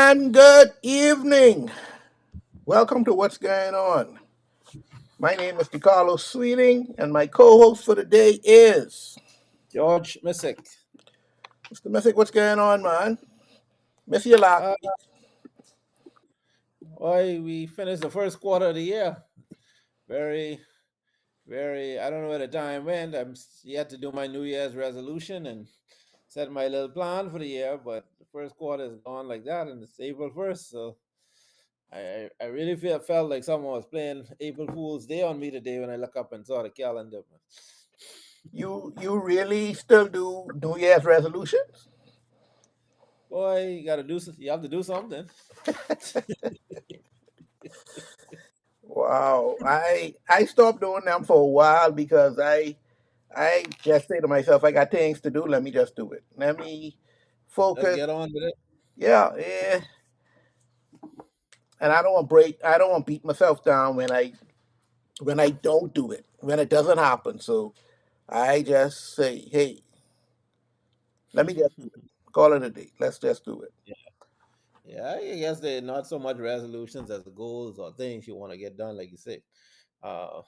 And good evening. Welcome to What's Going On. My name is DeCarlo Sweeting, and my co-host for the day is George Missick. Mr. Mythic. What's going on, man? Miss you last Uh, week. Boy, we finished the first quarter of the year. Very, I don't know where the time went. I'm yet to do my New Year's resolution and set my little plan for the year, but the first quarter is gone like that, and it's April 1st. So I really felt like someone was playing April Fool's Day on me today when I look up and saw the calendar. You really still do New Year's resolutions? Boy, you have to do something. Wow. I stopped doing them for a while because I just say to myself, I got things to do. Let me just do it. Let me Let's focus. get on with it. Yeah, yeah. And I don't want to break. I don't want to beat myself down when I don't do it, when it doesn't happen. So I just say, hey, let me just do it. Call it a day. Let's just do it. Yeah, I guess they're not so much resolutions as goals or things you want to get done, like you say. Uh,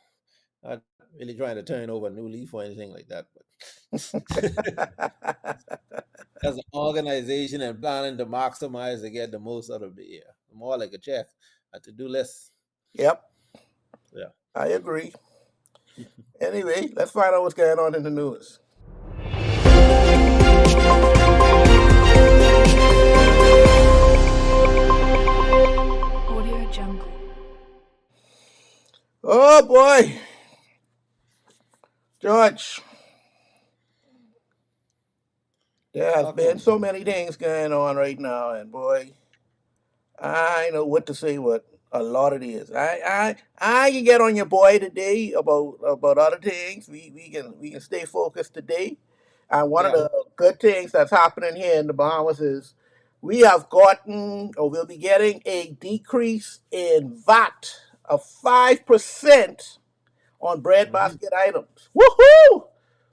Not really trying to turn over a new leaf or anything like that, but as an organization and planning to maximize to get the most out of the year, more like a check, a to-do list. Yep, Yeah. I agree. Anyway, let's find out what's going on in the news. Audio Jungle. Oh boy, George, there has Talk to been me. so many things going on right now, and boy, I know what to say. What a lot it is. I can get on your boy today about other things. We can stay focused today. And one of Yeah. the good things that's happening here in the Bahamas is we have gotten or will be getting a decrease in VAT of 5% on Hmm. breadbasket items. Woohoo!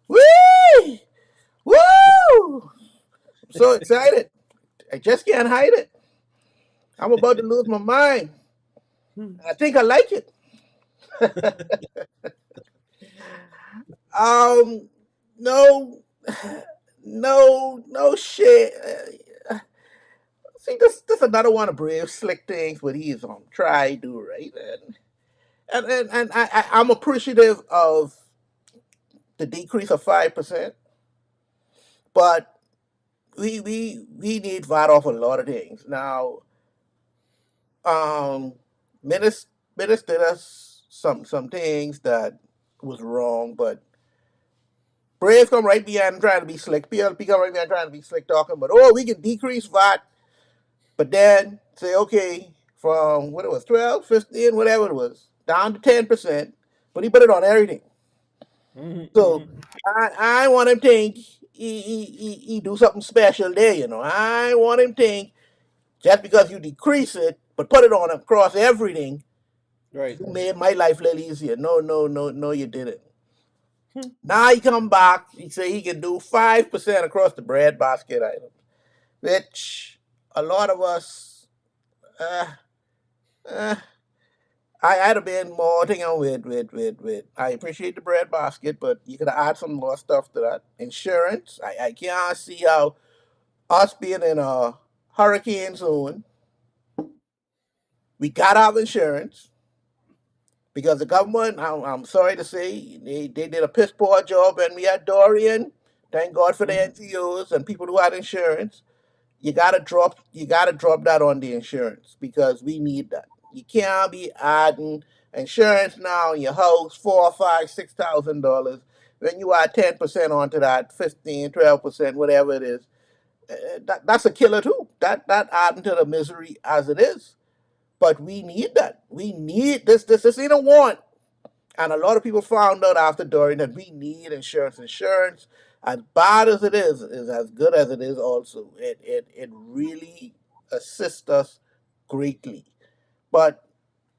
Woo! Woo! I'm so excited. I just can't hide it. I'm about to lose my mind. I think I like it. Um, no, no shit. See, this another one of Brave slick things, but he's on try do right, and I'm appreciative of the decrease of 5%, but we need VAT off a lot of things now. Um, Minister did us some things that was wrong, but Brave come right behind trying to be slick. PLP come right behind trying to be slick talking, but oh, we can decrease VAT, but then say, okay, from what it was, 12, 15, whatever it was, down to 10%, but he put it on everything. So Hmm. I want him to think he do something special there. I want him to think just because you decrease it, but put it on across everything, Right. you made my life a little easier. No, no, no, no, you didn't. Now he come back, he say he can do 5% across the bread basket items, which a lot of us, uh, uh, I'd have been more thing on with. I appreciate the bread basket, but you could add some more stuff to that. Insurance, I can't see how us being in a hurricane zone, we got our insurance because the government, I'm sorry to say, they did a piss poor job when we had Dorian. Thank God for the Hmm. NGOs and people who had insurance. You gotta drop that on the insurance because we need that. You can't be adding insurance now in your house, 4, 5, $6,000. When you add 10% onto that, 15, 12%, whatever it is, that's a killer too. That adding to the misery as it is. But we need that. We need this. This ain't a want. And a lot of people found out after Dorian that we need insurance. Insurance, as bad as it is as good as it is also. It really assists us greatly. But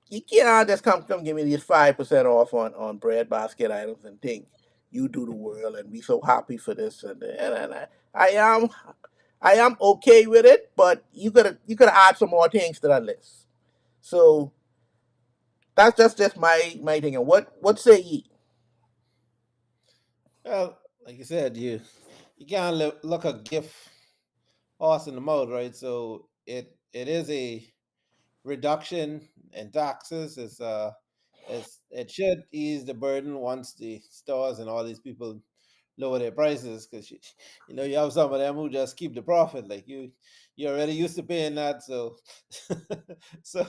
you can't just come give me these 5% off on bread basket items and think you do the world and we so happy for this and I am I am okay with it, but you could add some more things to that list. So that's just my thing. And what say ye? Well, like you said, you can't look a gift horse in the mouth, right? So it is a reduction in taxes. It should ease the burden once the stores and all these people lower their prices, because you have some of them who just keep the profit. Like you're already used to paying that, so so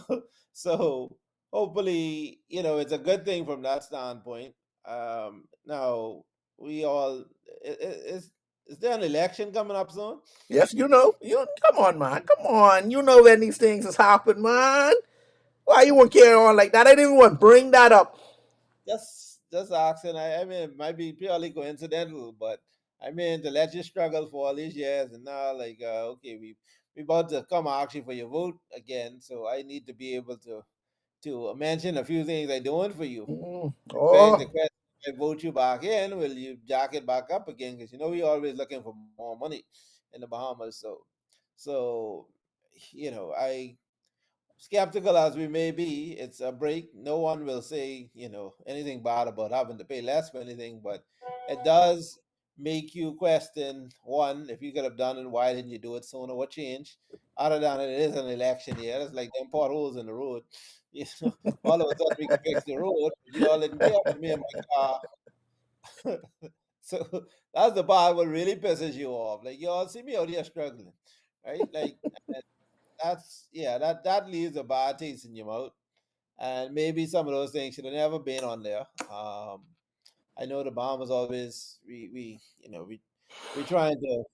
so hopefully it's a good thing from that standpoint. Now we all is there an election coming up soon? Yes, you come on, man, come on. You know when these things has happened, man. Why you want to carry on like that? I didn't even want to bring that up. Just asking. I mean, it might be purely coincidental, but I mean, to let you struggle for all these years, and now like, okay, we about to come actually for your vote again, so I need to be able to mention a few things I doing for you. Beg the Oh, question: if I vote you back in, will you jack it back up again? Because we always looking for more money in the Bahamas. So I skeptical as we may be, it's a break. No one will say, anything bad about having to pay less for anything, but it does make you question one, if you could have done it, why didn't you do it sooner? What changed? Other than it is an election year, it's like them potholes in the road. You know, all of a sudden we can fix the road, but you all didn't care for me and my car. So that's the part what really pisses you off. Like you all see me out here struggling, right? Like that's yeah, that leaves a bad taste in your mouth, and maybe some of those things should have never been on there. I know the Bahamas always we trying to.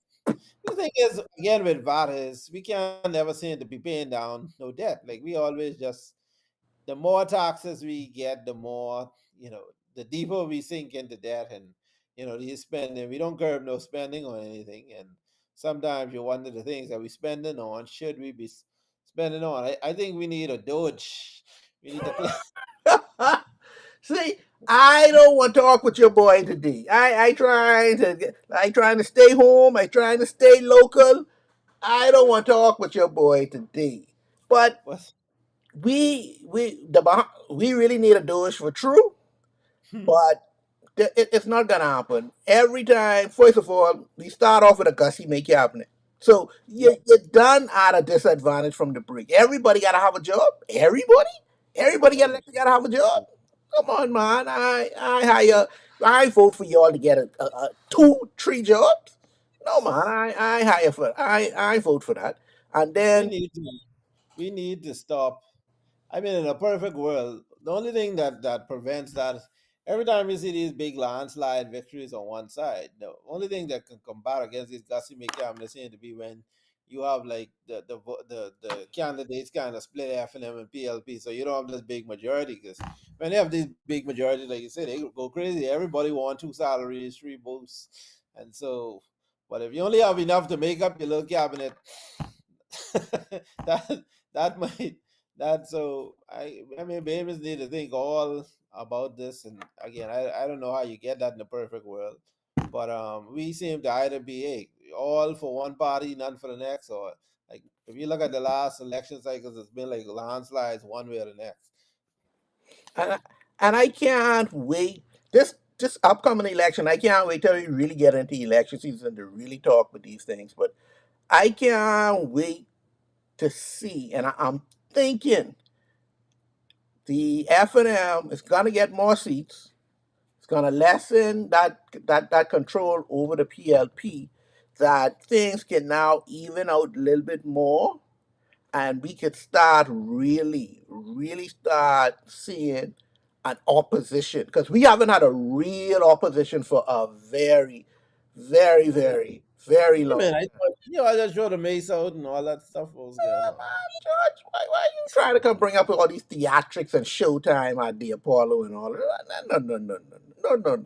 The thing is, again with VAT is we can't never seem to be paying down no debt. Like we always just the more taxes we get, the more the deeper we sink into debt, and the spending. We don't curb no spending or anything, and sometimes you wonder the things that we spending on. Should we be spending on? I think we need a Doge. We need to clear. see, I don't want to talk with your boy today. I trying to stay home. I trying to stay local. I don't want to talk with your boy today. But What? we really need a Doge for true. But it's not gonna happen every time. First of all, we start off with a gussie, make it happen. So Yep. you're done at a disadvantage from the break. Everybody gotta have a job. Everybody Oh, gotta have a job. Come on, man. I vote for y'all to get a 2, 3 jobs. No, man. I hire for. I vote for that. And we then need to we need to stop. I mean, in a perfect world, the only thing that prevents that is every time you see these big landslide victories on one side, the only thing that can combat against these Gussie McCam seem to be when you have like the candidates kind of split FNM and PLP, so you don't have this big majority. Because when they have these big majorities, like you said, they go crazy. Everybody want 2 salaries, 3 boosts, and so. But if you only have enough to make up your little cabinet, that that might that so I mean babies need to think all about this, and again I don't know how you get that in the perfect world, but we seem to either be all for one party, none for the next, or like if you look at the last election cycles, it's been like landslides one way or the next. and I, and I can't wait. This upcoming election, I can't wait till we really get into election season to really talk with these things. But I can't wait to see, and I'm thinking the F&M is gonna get more seats. It's gonna lessen that control over the PLP. That things can now even out a little bit more, and we could start really start seeing an opposition because we haven't had a real opposition for a very I mean, long I time. thought, I just showed the mace out and all that stuff was going on. George, why are you trying to come bring up all these theatrics and Showtime at the Apollo and all of that? No.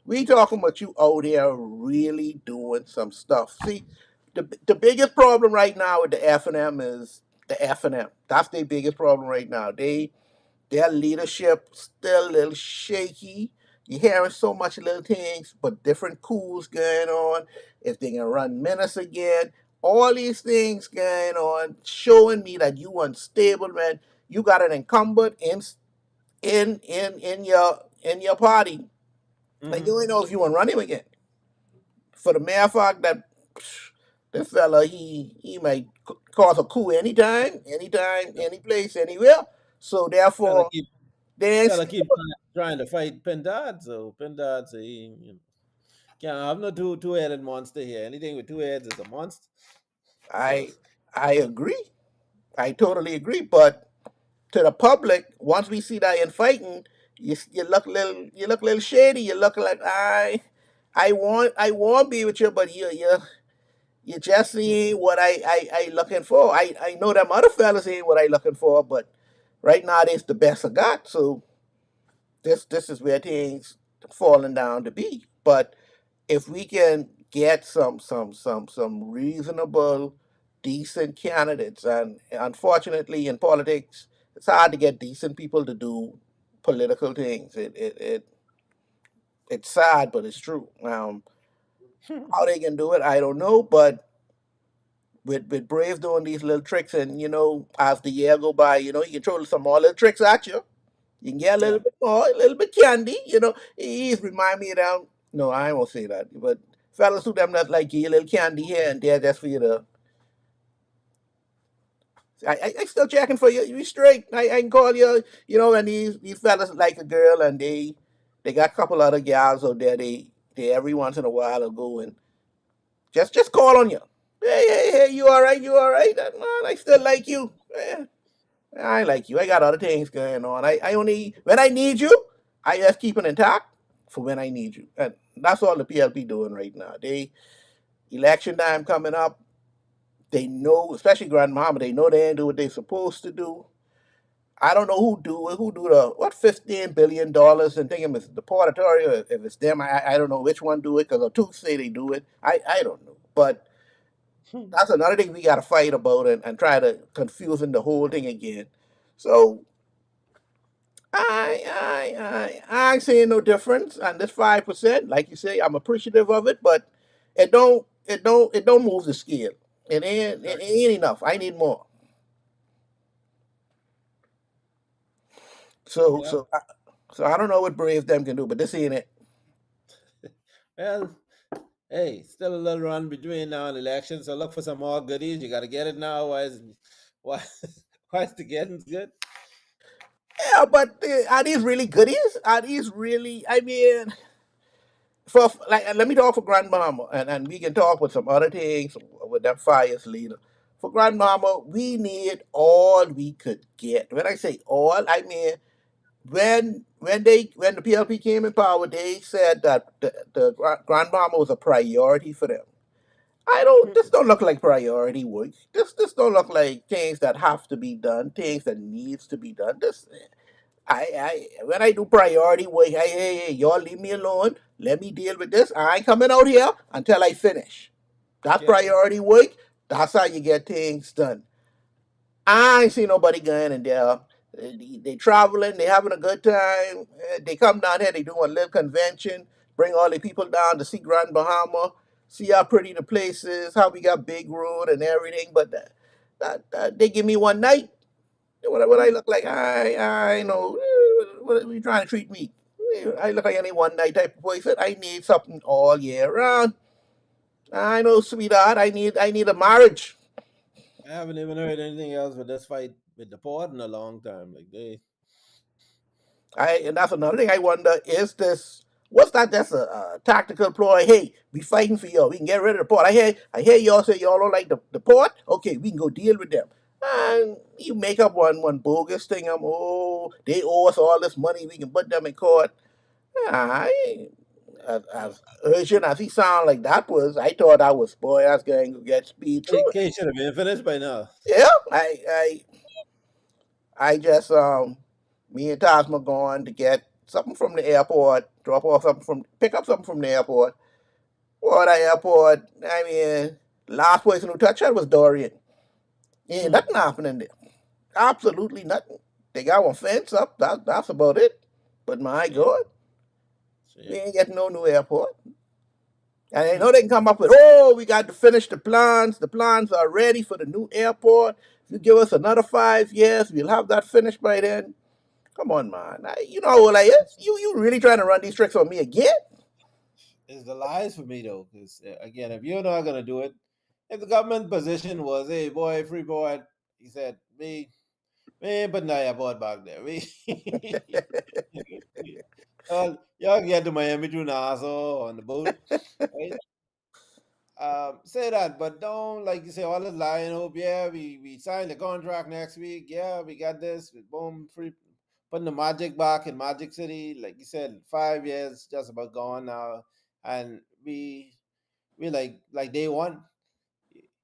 We talking about you out there really doing some stuff. See, the biggest problem right now with the F&M is the F&M. That's their biggest problem right now. Their leadership still a little shaky. You're hearing so much little things, but different coups going on. If they're gonna run Menace again, all these things going on, showing me that you unstable, man. You got an incumbent in your party, and Mm-hmm. you ain't know if you want to run him again. For the mere fact that this fella he might cause a coup anytime, any place, anywhere. So Fella therefore, keep they ain't fella keep stable. trying to fight Pendad, so Pendad say can't have no two-headed monster here. Anything with two heads is a monster. So I I agree. I totally agree. But to the public, once we see that in fighting, you look little shady. You look like I want to be with you, but you just ain't what I looking for. I know them other fellas ain't what I looking for, but right now it's the best I got. So this is where things falling down to be. But if we can get some reasonable, decent candidates, and unfortunately in politics, it's hard to get decent people to do political things. It's sad, but it's true. How they can do it, I don't know. But with Brave doing these little tricks, and as the year go by, you can throw some more little tricks at you. You can get a yeah. little bit more, a little bit candy. He's remind me of them. No, I won't say that. But fellas who them that like you a little candy here and there just for you to. I still checking for you. You straight. I can call you. And these fellas like a girl and they got a couple other gals out there. They every once in a while will go and just call on you. Hey, you all right? You all right? Man, I still like you. I like you. I got other things going on. I only when I need you, I just keep it intact for when I need you, and that's all the PLP doing right now. They election time coming up. They know, especially Grandmama, they know they ain't do what they supposed to do. I don't know who do it. Who do the what $15 billion and thinking it's the portatory or if it's them. I don't know which one do it because the two say they do it. I don't know, but that's another thing we got to fight about and try to confusing the whole thing again. So I ain't seeing no difference on this 5%. Like you say, I'm appreciative of it, but it don't move the scale. It ain't enough. I need more. So Yeah. so I, so I don't know what Brave them can do, but this ain't it. Well, hey, still a little run between now and election, so look for some more goodies. You got to get it now. Why, why is the getting good? Yeah, but are these really goodies? Are these really? I mean, for like, let me talk for Grandmama, and we can talk with some other things with that fires leader. For Grandmama, we need all we could get. When I say all, I mean when the PLP came in power, they said that the Grandmama was a priority for them. I don't. This don't look like priority work. This don't look like things that have to be done. Things that needs to be done. This I when I do priority work, hey, y'all leave me alone. Let me deal with this. I ain't coming out here until I finish. That's Yeah. priority work. That's how you get things done. I ain't see nobody going in there. They traveling, they having a good time. They come down here, they do a little convention, bring all the people down to see Grand Bahama, see how pretty the place is, how we got big road and everything. But they give me one night. What I look like? I know. What are you trying to treat me? I look like any one night type of person. I need something all year round. I know, sweetheart. I need a marriage. I haven't even heard anything else with this fight with the port in a long time. Like they, And that's another thing I wonder, is this what's that that's a tactical ploy? Hey, we fighting for y'all. We can get rid of the port. I hear y'all say y'all don't like the port. Okay, we can go deal with them. And you make up one bogus thing. They owe us all this money. We can put them in court. I as urgent as he sound like that was, I thought I was boy, I was going to get speed through it. case should have been finished by now. Yeah, I just me and Tasma going to get something from the airport, drop off something from pick up something from the airport. Or the airport, I mean, last person who touched that was Dorian. Ain't Hmm. nothing happening there. Absolutely nothing. They got one fence up, that's about it. But my Shame, God, we shame. ain't getting no new airport. And they know they can come up with, oh, we got to finish the plans. The plans are ready for the new airport. If you give us another 5 years, we'll have that finished by then. Come on, man. You know how old I is? You really trying to run these tricks on me again? It's the lies for me though, because again, if you're not gonna do it, if the government position was, hey boy, free board, he said, me, but now I board back there. Me, y'all get to Miami through Nassau on the boat, right? Say that, but don't like you say all this lying hope. Yeah, we signed the contract next week. Yeah, we got this. Boom, free, putting the Magic back in Magic City. Like you said, 5 years just about gone now, and we like day one.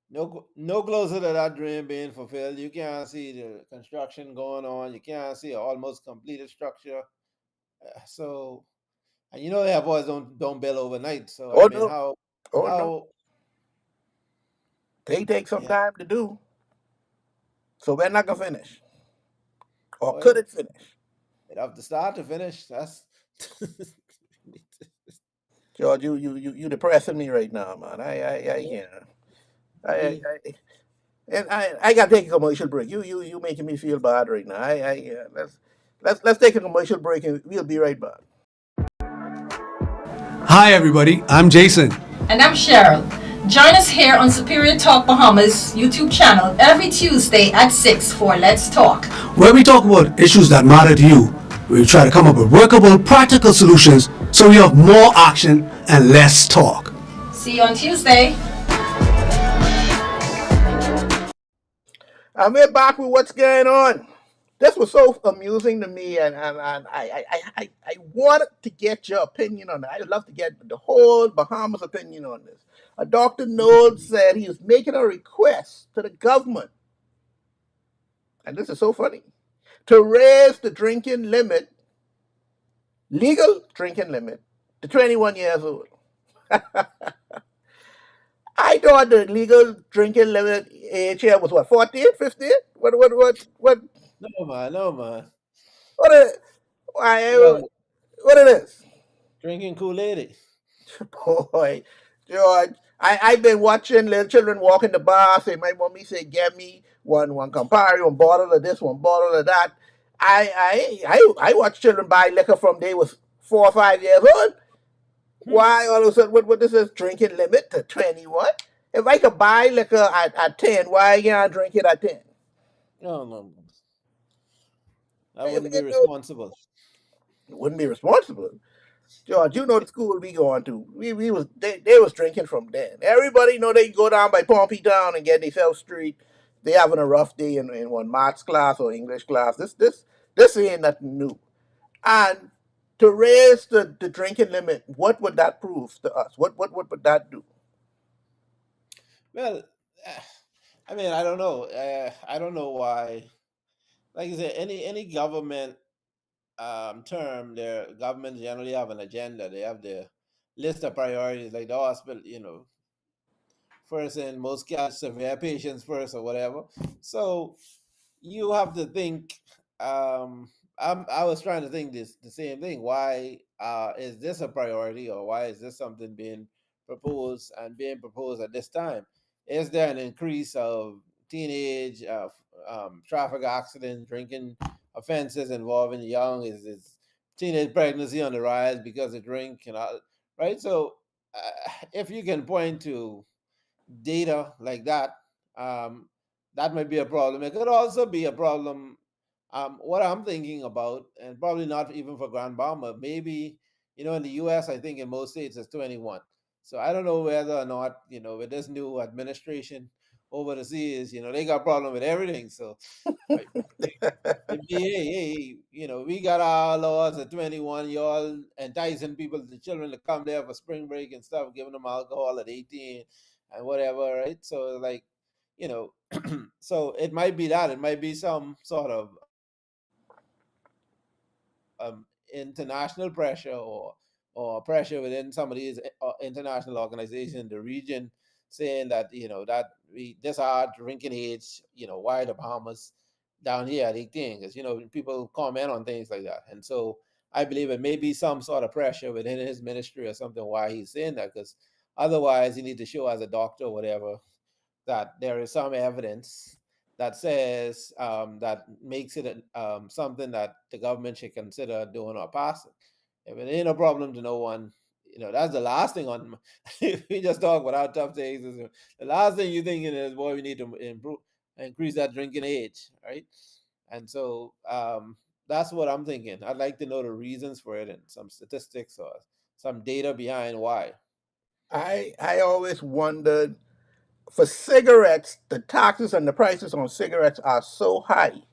No closer to that dream being fulfilled. You can't see the construction going on. You can't see an almost completed structure. So, and you know, airports don't build overnight. So I Oh, mean, no. Oh, no. how They take some yeah, time to do. So we're not going to finish. Or could well, it finish? it have to start to finish. That's George, you depressing me right now, man. I yeah. can't. I, I, We I, and I got to take a commercial break. You making me feel bad right now. Let's take a commercial break and we'll be right back. Hi, everybody. I'm Jason. And I'm Cheryl. Join us here on Superior Talk Bahamas YouTube channel every Tuesday at 6 for Let's Talk. Where we talk about issues that matter to you. We try to come up with workable, practical solutions so we have more action and less talk. See you on Tuesday. And we're back with what's going on. This was so amusing to me, and I wanted to get your opinion on it. I'd love to get the whole Bahamas opinion on this. Dr. Noel said he was making a request to the government, and this is so funny, to raise the drinking limit, legal drinking limit, to 21 years old. I thought the legal drinking limit age here was what, 14, 15? no man. What is, why, Well, what it is? drinking Kool-Aid. Boy, George, I've been watching little children walk in the bar, say, my mommy say, get me one Campari, one bottle of this, one bottle of that. I watch children buy liquor from they was 4 or 5 years old. Hmm. Why all of a sudden, what this is drinking limit to 21? If I could buy liquor at 10, why can't I drink it at 10? No, no, that If wouldn't be you do, responsible. it wouldn't be responsible. George, you know the school we going to. We was they was drinking from then. Everybody know they go down by Pompey Town and get themselves street. They having a rough day in one maths class or English class. This ain't nothing new. And to raise the drinking limit, what would that prove to us? What would that do? Well, eh, I mean, I don't know. I don't know why. Like I said, any government term, their governments generally have an agenda. They have their list of priorities, like the hospital. First and most catch severe patients first or whatever. So you have to think. Um, I was trying to think this the same thing. Why is this a priority, or why is this something being proposed and being proposed at this time? Is there an increase of teenage traffic accidents, drinking offenses involving young? Is teenage pregnancy on the rise because of drink and all, right? So if you can point to data like that, um, that might be a problem. It could also be a problem. What I'm thinking about, and probably not even for Grand Bahama, maybe in the U.S., I think in most states it's 21. So I don't know whether or not with this new administration over the seas, they got problem with everything. So I, it'd be, hey, we got our laws at 21. Y'all enticing people, the children to come there for spring break and stuff, giving them alcohol at 18 and whatever, right? So, like, you know, so it might be that. It might be some sort of international pressure or pressure within some of these international organizations in the region saying that that we this our drinking age, why the Bahamas down here at 18, because people comment on things like that. And so I believe it may be some sort of pressure within his ministry or something why he's saying that, because Otherwise, you need to show as a doctor or whatever that there is some evidence that says that makes it something that the government should consider doing or passing. If it ain't a problem to no one, that's the last thing on. If we just talk about how tough things is, the last thing you're thinking is, boy, we need to increase that drinking age, right? And so that's what I'm thinking. I'd like to know the reasons for it and some statistics or some data behind why. I always wondered, for cigarettes, the taxes and the prices on cigarettes are so high.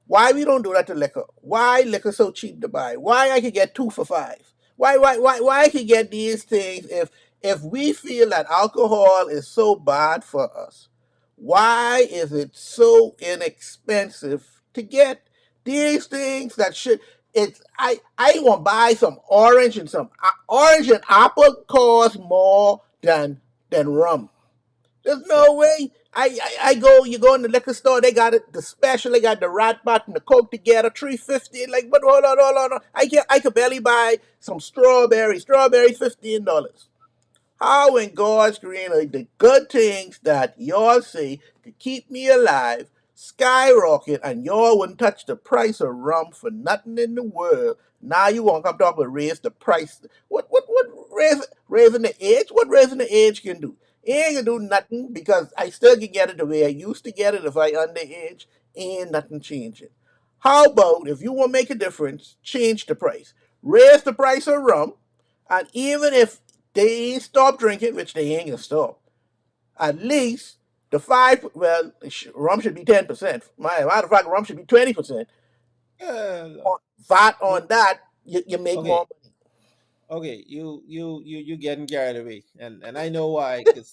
Why we don't do that to liquor? Why liquor so cheap to buy? Why I could get two for five? Why I could get these things if we feel that alcohol is so bad for us? Why is it so inexpensive to get these things that should it's I want to buy some orange and some orange and apple cost more than rum. There's Yeah. no way. I go, you go in the liquor store, they got it, the special, they got the rat bat and the coke together, 350. Like, but hold on. I could barely buy some strawberry, $15. How in God's green are the good things that y'all say to keep me alive skyrocket and y'all wouldn't touch the price of rum for nothing in the world? Now you want to come talk about raise the price. What raising the age? What raising the age can do? It ain't gonna do nothing because I still can get it the way I used to get it if I underage. Ain't nothing changing. How about if you want to make a difference, change the price. Raise the price of rum, and even if they ain't stop drinking, which they ain't gonna stop, at least the five, well, rum should be 10%. Matter of fact, rum should be 20%. Uh, On VAT you, on that, you make okay. more money. Okay, you getting carried away, and I know why. Because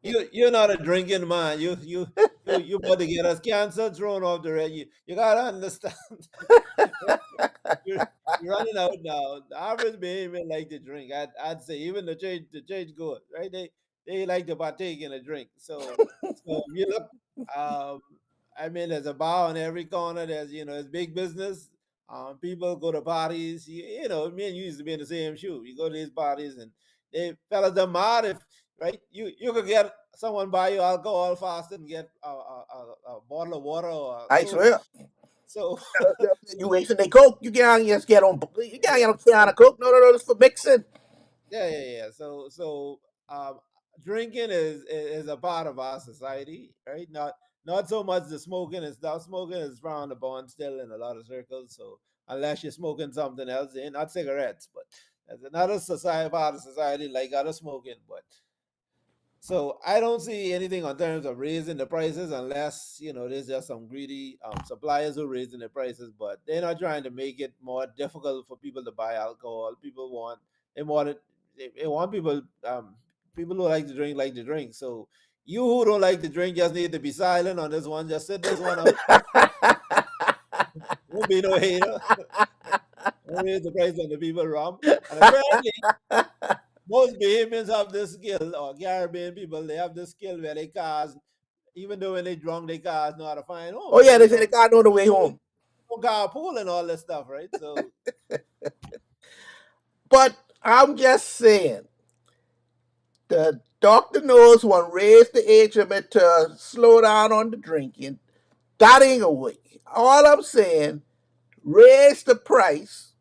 you, you're not a drinking man. You about to get us cancer thrown off the red. You gotta understand. you're, you're running out now. The average behavior like to drink. I'd say even the change good, right? They like to partake in a drink. So you look. Um, I mean, there's a bar on every corner. It's big business. People go to parties. Me and you used to be in the same shoe. You go to these parties, and they fellas them mad if right. You could get someone buy you alcohol fast and get a bottle of water or a I soda. swear. So You wasting their coke. You can't just get on. You can't get on can of coke. No. It's for mixing. yeah. So drinking is a part of our society, right? Not so much the smoking and stuff. Smoking is frowned upon still in a lot of circles. So unless you're smoking something else, not cigarettes, but there's another society part of society like other smoking. But so I don't see anything on terms of raising the prices unless there's just some greedy suppliers who are raising the prices, but they're not trying to make it more difficult for people to buy alcohol. They want it they want people who like to drink. So you who don't like to drink just need to be silent on this one. Just sit this one out. Won't be no hater. Don't raise the price on the people rum. And apparently most Bahamians have this skill, or Caribbean people, they have this skill where they cars, even though when they drunk, they cars know how to find home. Oh So yeah, they say they can't know the way so home. carpool and all this stuff, right? So But I'm just saying, the doctor knows one raise the age limit to slow down on the drinking. That ain't a way. All I'm saying, raise the price,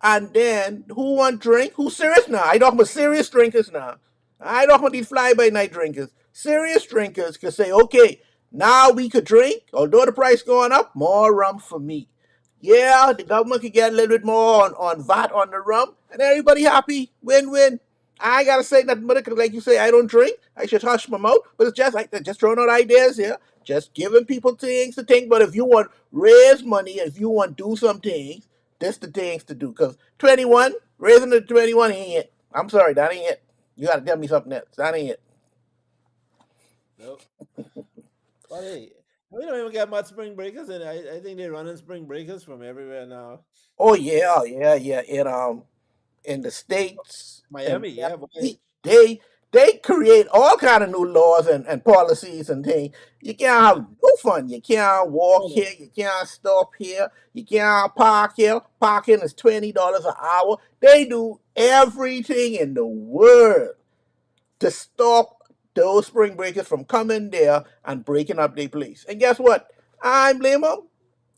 and then who want drink? Who's serious now? I talking about serious drinkers now. I talking about these fly by night drinkers. Serious drinkers can say, okay, now we could drink, although the price going up, more rum for me. Yeah, the government could get a little bit more on VAT on the rum, and everybody happy. Win-win. I ain't gotta say nothing but it, because like you say, I don't drink. I should hush my mouth. But it's just like just throwing out ideas here. Just giving people things to think. But if you want raise money, if you want do some things, this the things to do. Because 21, raising to 21 ain't it. I'm sorry, that ain't it. You gotta tell me something else. That ain't it. no. But hey, we don't even get much spring breakers, and I think they're running spring breakers from everywhere now. Oh yeah. In the states and Miami, yeah, Miami boy. Beach, They create all kind of new laws and policies and things. You can't have no fun. You can't walk here. You can't stop here. You can't park here. Parking is $20 an hour. They do everything in the world to stop those spring breakers from coming there and breaking up their place. And guess what? I blame them.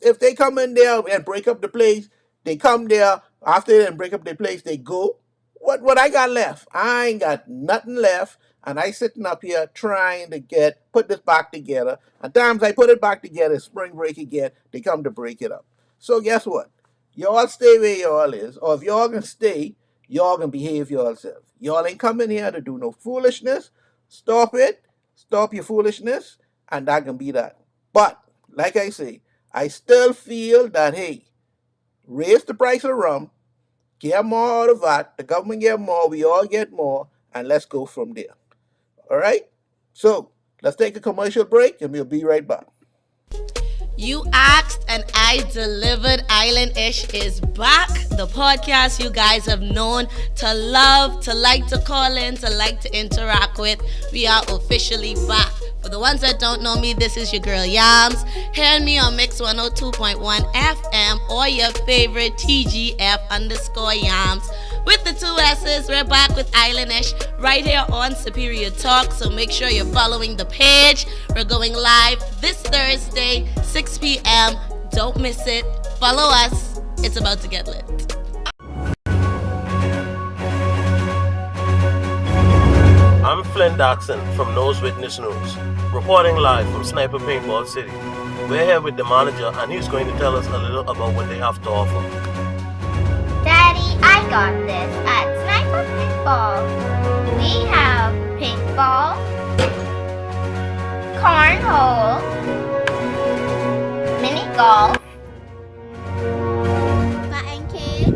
If they come in there and break up the place, they come there after they break up their place, they go. What I got left? I ain't got nothing left. And I sitting up here trying to put this back together. And times I put it back together, spring break again, they come to break it up. So guess what? Y'all stay where y'all is, or if y'all can stay, y'all can behave yourselves. Y'all ain't coming here to do no foolishness. Stop it. Stop your foolishness, and that can be that. But like I say, I still feel that hey, raise the price of rum, get more out of that. The government get more, we all get more, and let's go from there. All right. So let's take a commercial break, and we'll be right back. You asked and I delivered. Island Ish is back. The podcast you guys have known to love, to like to call in, to like to interact with. We are officially back. For the ones that don't know me, this is your girl Yams. Hear me on Mix 102.1 FM or your favorite TGF_Yams. With the two S's, we're back with Islanish right here on Superior Talk. So make sure you're following the page. We're going live this Thursday, 6 p.m. Don't miss it. Follow us. It's about to get lit. I'm Flynn Daxon from Nose Witness News, reporting live from Sniper Paintball City. We're here with the manager and he's going to tell us a little about what they have to offer. Daddy, I got this at Sniper Paintball. We have paintball, cornhole, mini golf, batting cage,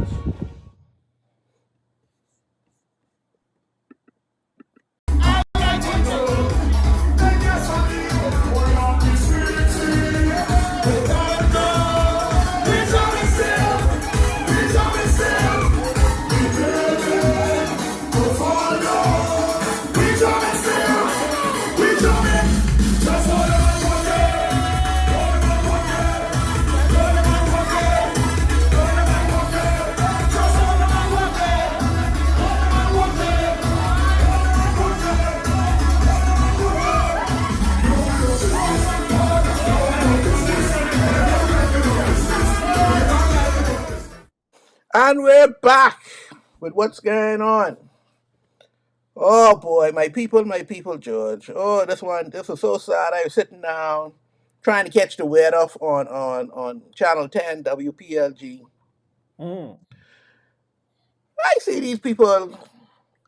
And we're back with what's going on. Oh boy, my people, George. Oh, this was so sad. I was sitting down trying to catch the weather on Channel 10 WPLG. Mm. I see these people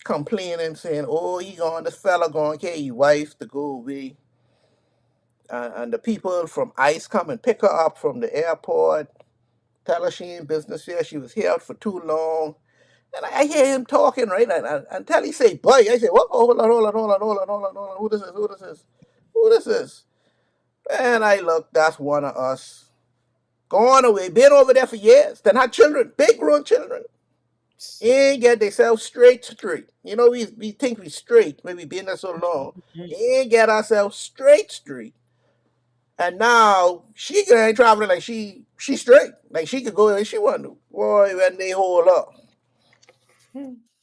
complaining, saying, "Oh, this fella gone, carry his wife to go away," and the people from ICE come and pick her up from the airport, tell her she ain't business here. She was here for too long. And I hear him talking, right? Until he say, boy, I say, what? Oh, hold on. Who this is? Who this is? And I look, that's one of us. Gone away, been over there for years. Then had children, big grown children. Ain't get themselves straight. You know, we think we straight, maybe been there so long. Ain't get ourselves straight. And now she going traveling like she straight. Like she could go where she want to. Boy, when they hold up.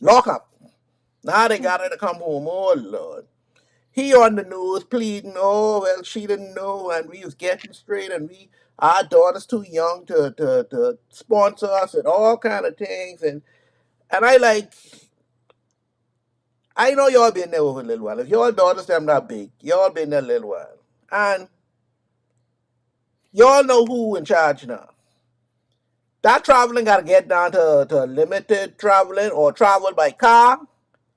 Lock up. Now they got her to come home. Oh Lord. He on the news pleading, oh well she didn't know and we was getting straight and our daughter's too young to sponsor us and all kind of things and I know y'all been there over a little while. If your daughters them not big, y'all been there a little while. And y'all know who in charge now. That traveling gotta get down to limited traveling or travel by car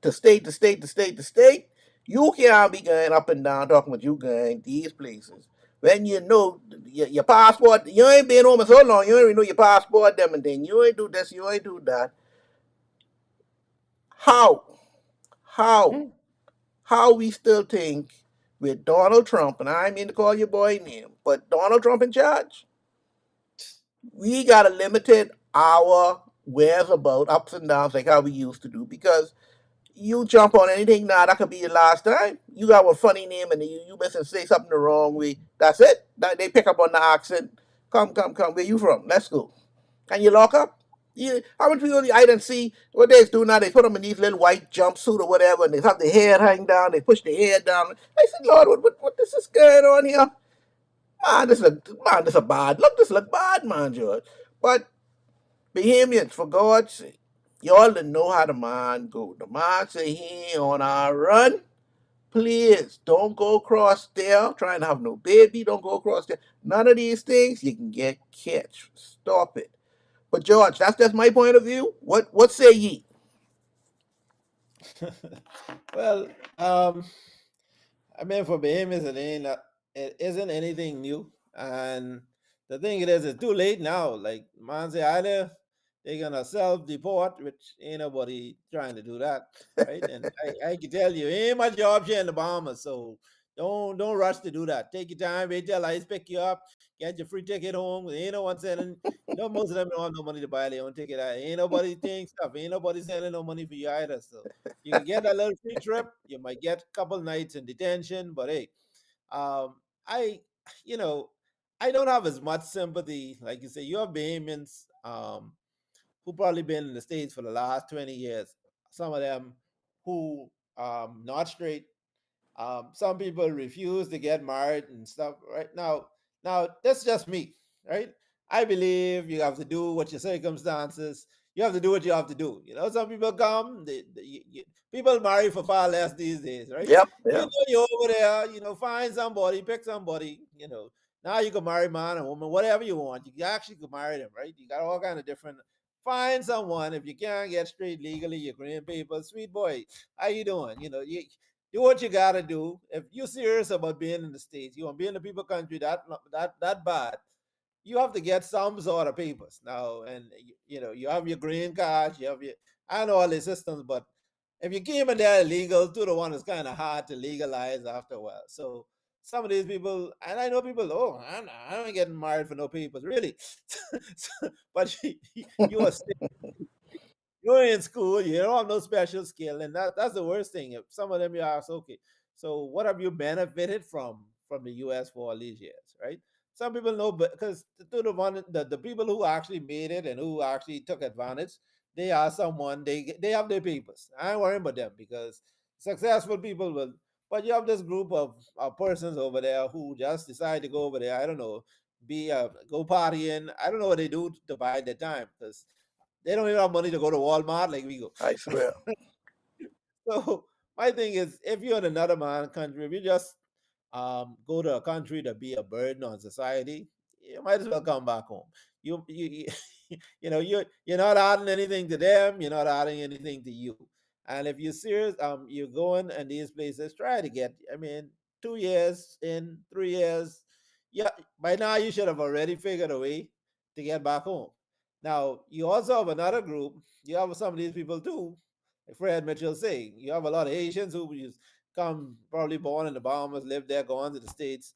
to state. You can't be going up and down talking about you going these places. When you know your passport, you ain't been home so long, you ain't even know your passport, them and then you ain't do this, you ain't do that. How? How? How we still think with Donald Trump, and I mean to call your boy name, but Donald Trump in charge, we gotta limit our where's about ups and downs like how we used to do because you jump on anything now, that could be your last time. You got a funny name and you miss and say something the wrong way. That's it. They pick up on the accent. Come. Where you from? Let's go. And you lock up. How many people I didn't see what they do now? They put them in these little white jumpsuit or whatever, and they have their hair hang down. They push their hair down. I said, Lord, what this is going on here? This a bad look. This look bad, man, George. But Bahamians, for God's sake, y'all didn't know how the man go. The man say he ain't on our run. Please don't go across there trying to have no baby. Don't go across there. None of these things you can get catch. Stop it. But George, that's just my point of view. What say ye? Well, um, I mean, for Bahamians, it isn't anything new. And the thing it is, it's too late now. Like, man say either they're gonna self-deport, which ain't nobody trying to do that, right? And I can tell you, ain't much job here in the Bahamas, so don't rush to do that. Take your time, wait till ICE pick you up, get your free ticket home. Ain't no one sending. You know, most of them don't have no money to buy their own ticket. Ain't nobody think stuff. Ain't nobody sending no money for you either. So you can get a little free trip. You might get a couple nights in detention, but hey, um, I, you know, I don't have as much sympathy. Like you say, you have Bahamians who probably been in the States for the last 20 years. Some of them who not straight, some people refuse to get married and stuff. Right now that's just me. Right? I believe you have to do what your circumstances. You have to do what you have to do. You know, some people come. People marry for far less these days, right? Yep, You yep. know, you're over there. You know, find somebody, pick somebody. You know, now you can marry man and woman, whatever you want. You actually can marry them, right? You got all kind of different. Find someone if you can't get straight legally, your green papers, sweet boy. How you doing? You know, you do what you gotta do. If you're serious about being in the States, you want to be in the people country that bad, you have to get some sort of papers now. And you know, you have your green card, you have your I know all the systems, but if you came in there illegal, to the one is kind of hard to legalize after a while. So some of these people, and I know people, oh, I ain't getting married for no papers, really. But you are you're in school, you don't have no special skill, and that's the worst thing. If some of them you ask, okay, so what have you benefited from the US for all these years, right? Some people know, because to the people who actually made it and who actually took advantage, they are someone, they have their papers. I ain't worrying about them, because successful people will. But you have this group of persons over there who just decide to go over there. I don't know, go partying. I don't know what they do to buy their time, because they don't even have money to go to Walmart like we go. I swear. So my thing is, if you're in another man country, if you just go to a country to be a burden on society, you might as well come back home. You know, you're not adding anything to them. You're not adding anything to you. And if you're serious, you're going and these places try to get. I mean, 2 years in, 3 years, yeah. By now you should have already figured a way to get back home. Now you also have another group. You have some of these people too, like Fred Mitchell saying. You have a lot of Asians who just come, probably born in the Bahamas, live there, gone to the States.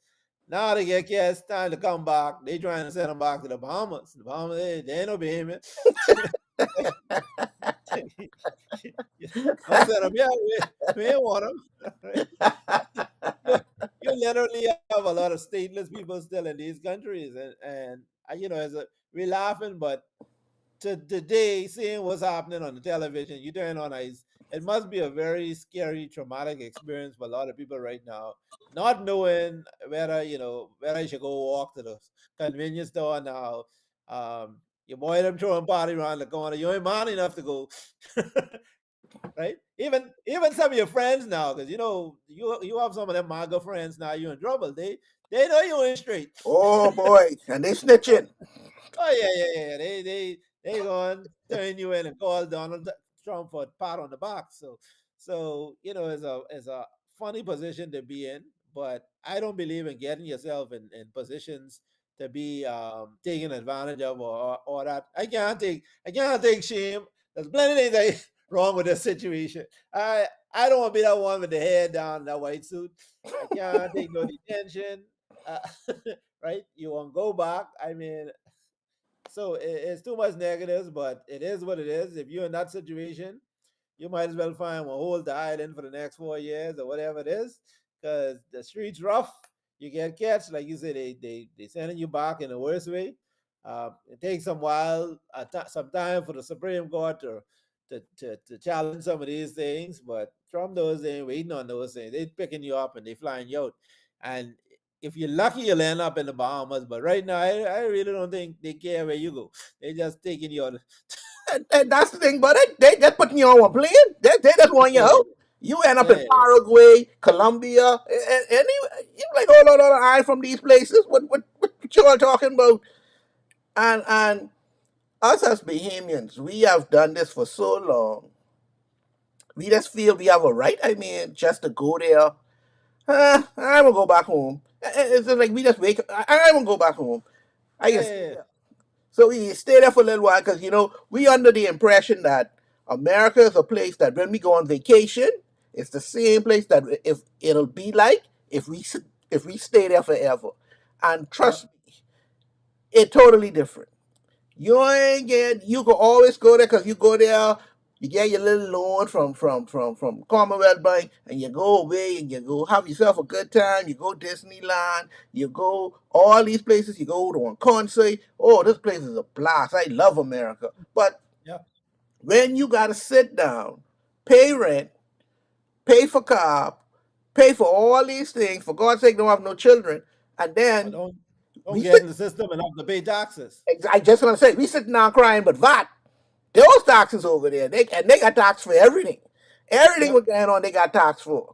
Now they get kids, time to come back. They trying to send them back to the Bahamas. The Bahamas, they ain't no Bahamian. Don't send them. Yeah, we ain't want them. Right? you, you literally have a lot of stateless people still in these countries, and you know, we're laughing, but to today, seeing what's happening on the television, you turn on ice. It must be a very scary, traumatic experience for a lot of people right now, not knowing whether whether you should go walk to the convenience store now. Your boy them throwing party around the corner. You ain't man enough to go, right? Even some of your friends now, because you have some of them MAGA friends now. You're in trouble. They know you ain't straight. Oh boy, and they snitching. Oh yeah. They going turn you in and call Donald Trump for a pat on the back. So it's a funny position to be in, but I don't believe in getting yourself in positions to be taken advantage of, or that. I can't take shame. There's plenty of things wrong with this situation. I don't want to be that one with the head down in that white suit. I can't take no detention. Uh, right? You want to go back. I mean, so it's too much negatives, but it is what it is. If you're in that situation, you might as well find one hold the island for the next 4 years or whatever it is, because the streets rough. You get catch, like you said, they sending you back in the worst way. It takes some time for the Supreme Court to challenge some of these things, but Trump those ain't waiting on those things. They picking you up and they flying you out, and if you're lucky, you'll end up in the Bahamas. But right now, I really don't think they care where you go. They just taking you on. And that's the thing, but they just putting you on a plane. They just want you Yeah, out. You end up yeah, in yeah. Paraguay, Colombia, and you like, oh, no, no, I'm from these places. What you all talking about? And us as Bahamians, we have done this for so long. We just feel we have a right. I mean, just to go there. I will go back home. It's just like we just wake. I won't go back home. I Yeah, can yeah, stay yeah. there. So we stay there for a little while because we under the impression that America is a place that when we go on vacation, it's the same place that if it'll be like if we stay there forever. And Yep. trust me, it's totally different. You can always go there because you go there, you get your little loan from Commonwealth Bank, and you go away and you go have yourself a good time. You go Disneyland, you go all these places, you go to a concert. Oh, this place is a blast. I love America. But Yep. when you gotta sit down, pay rent, pay for car, pay for all these things, for God's sake, don't have no children, and But then don't we get sit in the system and have to pay taxes. I just want to say, we sitting down crying, but VAT. Those taxes over there, they got tax for everything. Everything Yep. what's going on, they got tax for.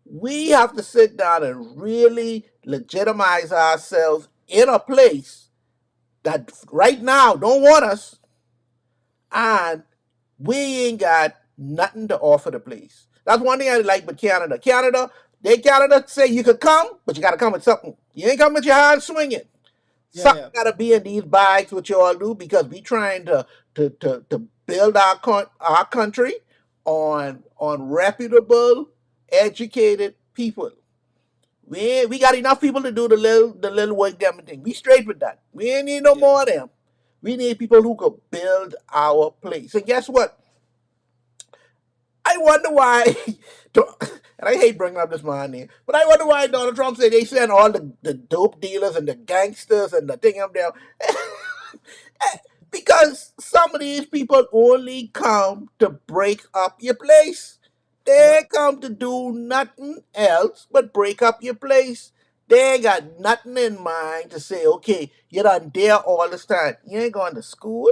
We have to sit down and really legitimize ourselves in a place that right now don't want us, and we ain't got nothing to offer the place. That's one thing I like with Canada. Canada say you could come, but you got to come with something. You ain't coming with your hands swinging. Yeah, Something yeah. got to be in these bags, what you all do, because we trying to build our country on reputable, educated people. We got enough people to do the little work them thing. We straight with that. We ain't need no Yeah. more of them. We need people who could build our place. And guess what? I wonder why. And I hate bringing up this man name, but I wonder why Donald Trump said they send all the dope dealers and the gangsters and the thing up there. Because some of these people only come to break up your place. They Yep. ain't come to do nothing else but break up your place. They ain't got nothing in mind to say, okay, you done there all this time. You ain't going to school.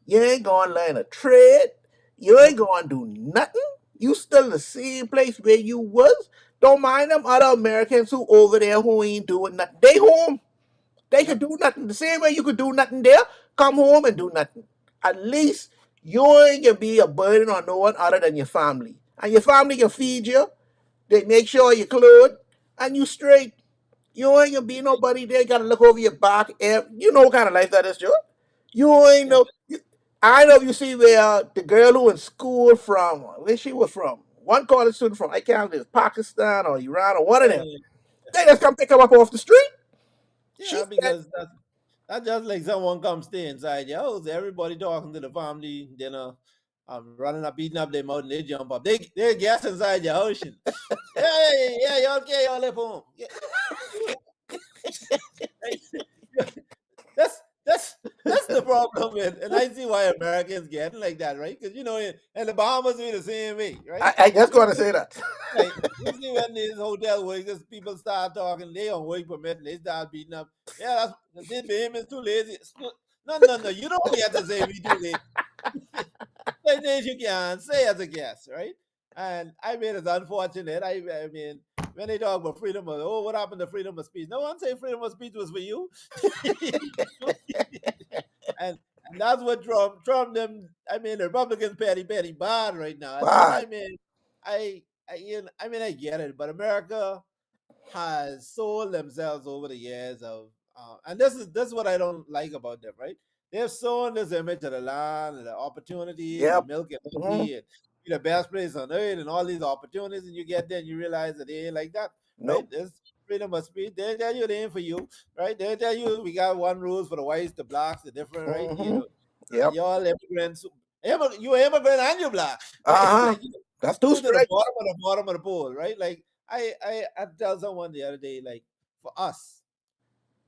You ain't going to learn a trade. You ain't Nope. going to do nothing. You still the same place where you was. Don't mind them other Americans who over there who ain't doing nothing. They home. They could Yep. do nothing. The same way you could do nothing there, come home and do nothing. At least you ain't gonna be a burden on no one other than your family. And your family can feed you. They make sure you're clothed and you straight. You ain't gonna be nobody there. Gotta look over your back. You know what kind of life that is, Joe. You ain't Yeah. know. I know you see where the girl who in school from, where she was from, one college student from, I can't remember if it's Pakistan or Iran or one of them. Yeah. They just come pick her up off the street. She Yeah, said, because that's just like someone come stay inside your house. Everybody talking to the family, running up, beating up their mouth, and they jump up. They gas inside your house. And, yeah, yeah, yeah, you okay? Y'all left home. Yeah, that's that's that's the problem with, and I see why Americans getting like that, right? Because and the Bahamas be the same way, right? I just gonna say that. Like you see when these hotel workers, people start talking, they on work permit, and they start beating up. Yeah, this him is too lazy. No, no, no. You don't get to say we too lazy. Like things you can say as a guest, right? And I mean, it's unfortunate. I mean, when they talk about freedom of, oh, what happened to freedom of speech? No one say freedom of speech was for you. and and that's what Trump them. I mean, the Republicans petty bad right now. And I But mean, I mean, I get it, but America has sold themselves over the years of, and this is what I don't like about them, right? They've sold this image of the land and the opportunities and yep. milk and Hmm. honey and be the best place on earth and all these opportunities, and you get there and you realize that they ain't like that, right? Nope. There's freedom of speech. They tell you they ain't for you, right? They tell you we got one rules for the whites, the blacks, the different, right? Hmm. Yep. Y'all immigrants. You immigrant and you black, right? Uh-huh. Like That's two you to the strikes. bottom of the pole, right? Like I tell someone the other day, like for us,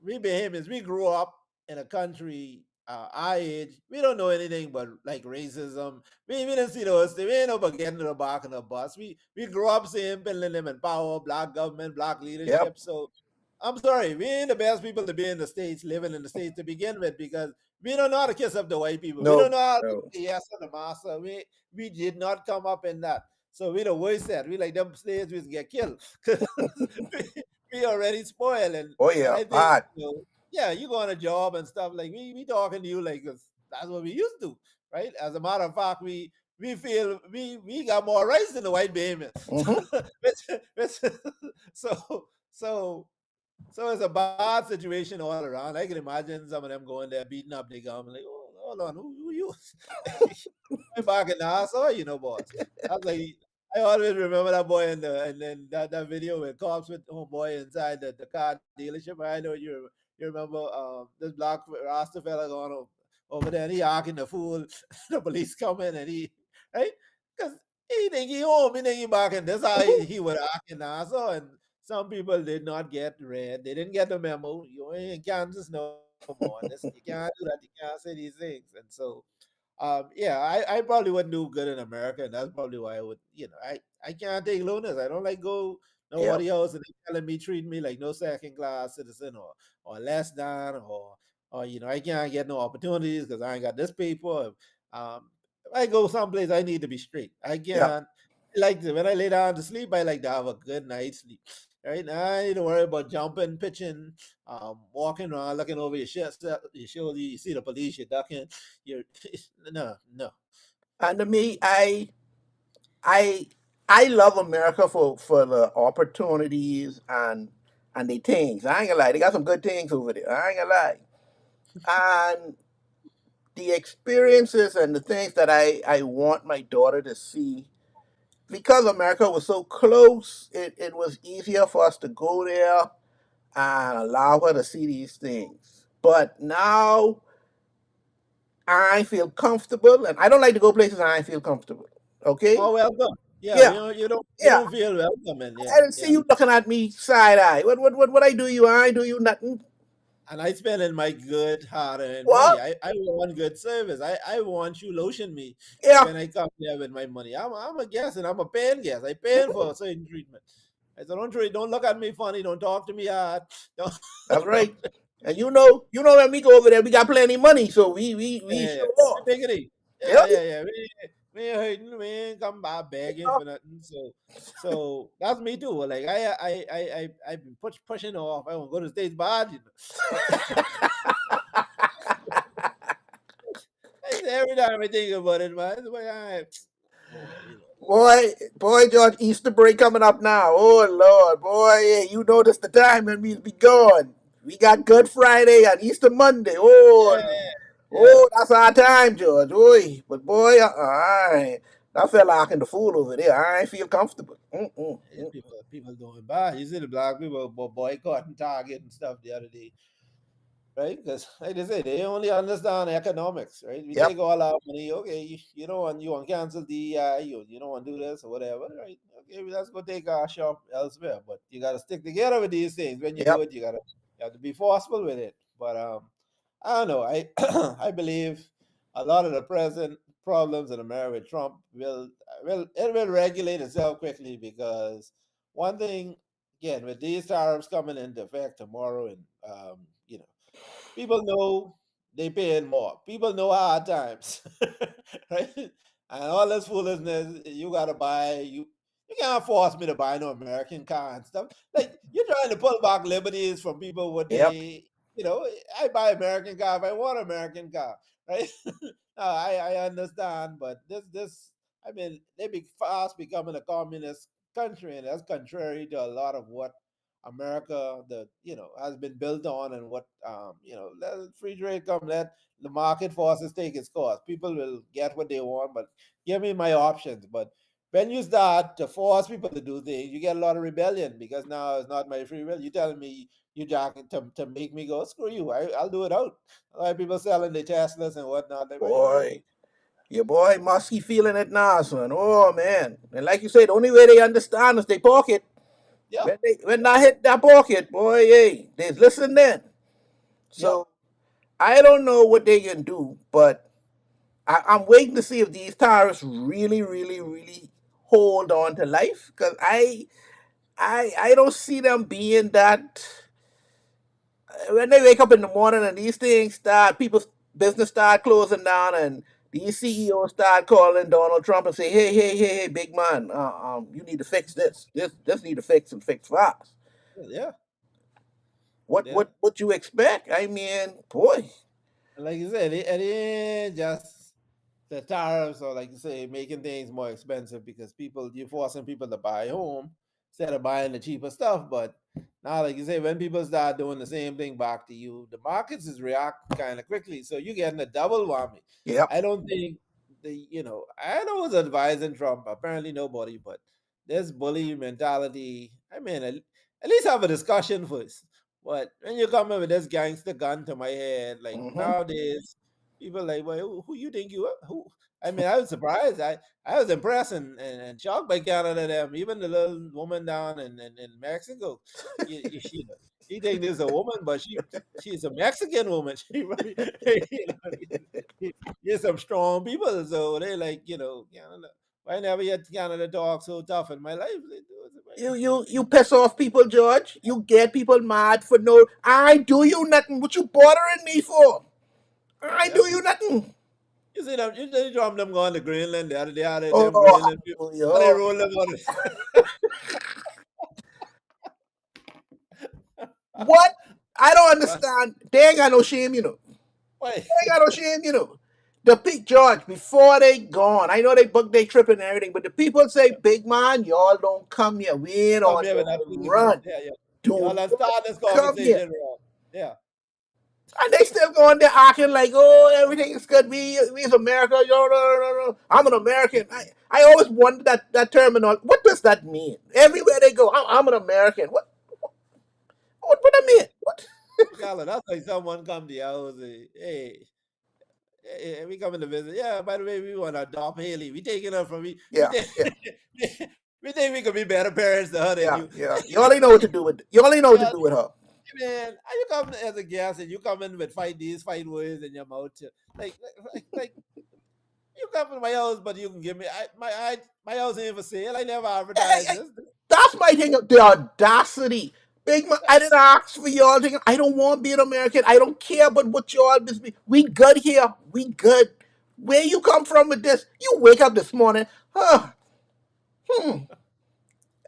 we Bahamians, we grew up in a country our age. We don't know anything but like racism. We didn't see those things. We ain't know about getting to the back of the bus. We grew up seeing Finland them in power, black government, black Yep. leadership. So I'm sorry, we ain't the best people to be in the States, living in the States to begin with, because we don't know how to kiss up the white people. We don't No, know how to no. say yes to the master. We did not come up in that. So we the worst at. We like them slaves we get killed. 'Cause we already spoiled, Oh and yeah, I think, hard. yeah, you go on a job and stuff like we talking to you like 'cause that's what we used to, right? As a matter of fact, we feel we got more rights than the white baby. Mm-hmm. so so so it's a bad situation all around. I can imagine some of them going there beating up the government like, oh, hold on, who you? I'm back in Nassau, boss. I was like, I always remember that boy and then that video with cops with homeboy inside the car dealership. I know you remember this black Rasta fella going over there and he acting the fool. The police come in and he right because he think he home, he think he back in this how he would act in Nassau, and some people did not get read. They didn't get the memo. You ain't in Kansas no more. And this you can't do that. You can't say these things. And so yeah, I probably wouldn't do good in America, and that's probably why I would, I can't take loaners. I don't like go Yep. nobody else and they telling me treat me like no second class citizen or less than or I can't get no opportunities because I ain't got this paper. If I go someplace, I need to be straight. I Yep. can't like when I lay down to sleep. I like to have a good night's sleep. Right now, I need to worry about jumping, pitching, walking around, looking over your shoulder. You see the police, you're ducking. You're no, no. And to me, I I love America for the opportunities and the things. I ain't gonna lie, they got some good things over there. I ain't gonna lie. And the experiences and the things that I want my daughter to see, because America was so close, it was easier for us to go there and allow her to see these things. But now I feel comfortable, and I don't like to go places I feel comfortable. Okay? Oh, welcome. Yeah, Yeah, you yeah. don't feel welcome, and I yeah, don't see yeah. you looking at me side eye. What I do you? I do you nothing. And I spending my good hard-earned money. What? I want good service. I want you lotion me Yeah, when I come there with my money. I'm a guest and I'm a paying guest. I paying for a certain treatment. I said, don't look at me funny. Don't talk to me hard. Don't, that's don't, right. And you know when we go over there, we got plenty of money, so we yeah, show yeah. We off. take it easy. Yeah, Yeah, yeah, yeah. We ain't hurting. We ain't come by begging yeah. for nothing. So that's me too. Like I've been pushing off. I won't go to the States bad, But I say every time I think about it, man, it's like boy. Boy, George, Easter break coming up now. Oh Lord, boy, yeah, you notice the time when we be gone. We got Good Friday and Easter Monday. Yeah, yeah. Oh, that's our time, George. Oi, but boy, that fella acting the fool over there. I ain't feel comfortable. Mm-mm, These mm. people doing bad. You see the black people boycotting Target and stuff the other day, right? Because like they say, they only understand economics, right? We Yep, take all our money. Okay, you want to cancel the you don't want to do this or whatever, right? Okay, well, let's go take our shop elsewhere. But you got to stick together with these things. When you do yep, it, you have to be forceful with it. But I don't know. I I believe a lot of the present problems in America with Trump will regulate itself quickly because one thing again with these tariffs coming into effect tomorrow and people know they paying more. People know hard times, right? And all this foolishness, you gotta buy you can't force me to buy no American car and stuff. Like you're trying to pull back liberties from people what yep. they I buy American car if I want American car, right? I understand, but this I mean they be fast becoming a communist country and that's contrary to a lot of what America has been built on and what let free trade come, let the market forces take its course. People will get what they want, but give me my options. But when you start to force people to do things, you get a lot of rebellion because now it's not my free will. You telling me you jacking to make me go screw you. I'll do it out. A lot of people selling their Teslas and whatnot. They, well, Boy. Your boy must be feeling it now, son. Oh man. And like you said, the only way they understand is they pocket. Yeah, When I hit that pocket, boy, hey, they listen then. yeah, So I don't know what they can do, but I'm waiting to see if these tariffs really, really, really hold on to life. Because I don't see them being that. When they wake up in the morning and these things start, people's business start closing down, and these CEOs start calling Donald Trump and say, hey, big man, you need to fix this. This need to fix and fix fast. yeah, What yeah. what what you expect? I mean, boy, Like you said, it ain't just the tariffs or like you say, making things more expensive because people you're forcing people to buy home instead of buying the cheaper stuff. But now, like you say, when people start doing the same thing back to you, the markets is react kind of quickly. So you're getting a double whammy. yeah. I don't think I know was advising Trump, apparently nobody, but this bully mentality, I mean, at least have a discussion first. But when you come in with this gangster gun to my head, like Hmm. nowadays, people like, well, who you think you are? Who? I mean, I was surprised. I was impressed and shocked by Canada. Them, even the little woman down in Mexico. You know, he think this is a woman, but she's a Mexican woman. She, you know, he's some strong people. So they like, Canada. Why never yet Canada talk so tough in my life? They do it. You piss off people, George. You get people mad for no. I do you nothing. What you bothering me for? I Yeah. do you nothing. You see them, you see them going to Greenland the other day, out of Oh, them Greenland people. hallelujah. How they Oh, roll them on it. what? I don't But understand. They ain't got no shame, you know. why? They ain't got no shame, you know. The big George, before they gone, I know they booked their trip and everything, but the people say, big man, y'all don't come here. We ain't Come on here with that the foolishness. run. Yeah, yeah. Y'all Do done not start this come here. conversation wrong. Yeah. And they still going there acting like, oh, everything is good. We's America. Yo, no. I'm an American. I always wondered that terminology. What does that mean? Everywhere they go, I'm an American. What that mean? What? Carla, that's like someone come to your house. Hey, we coming to visit. Yeah, by the way, we want to adopt Haley. We taking her from we Yeah, think yeah, we think we could be better parents to her than yeah, you. yeah. You only know what to do with. You only know what to Yeah, do with her. man, how you come as a guest and you come in with fight words in your mouth? Like you come to my house, but you can give me my house ain't for sale. I never advertise Hey, this. that's my thing. The audacity. Big man, I didn't ask for y'all thing. I don't want to be an American. I don't care about what y'all business. We good here. We good. Where you come from with this? You wake up this morning. Huh.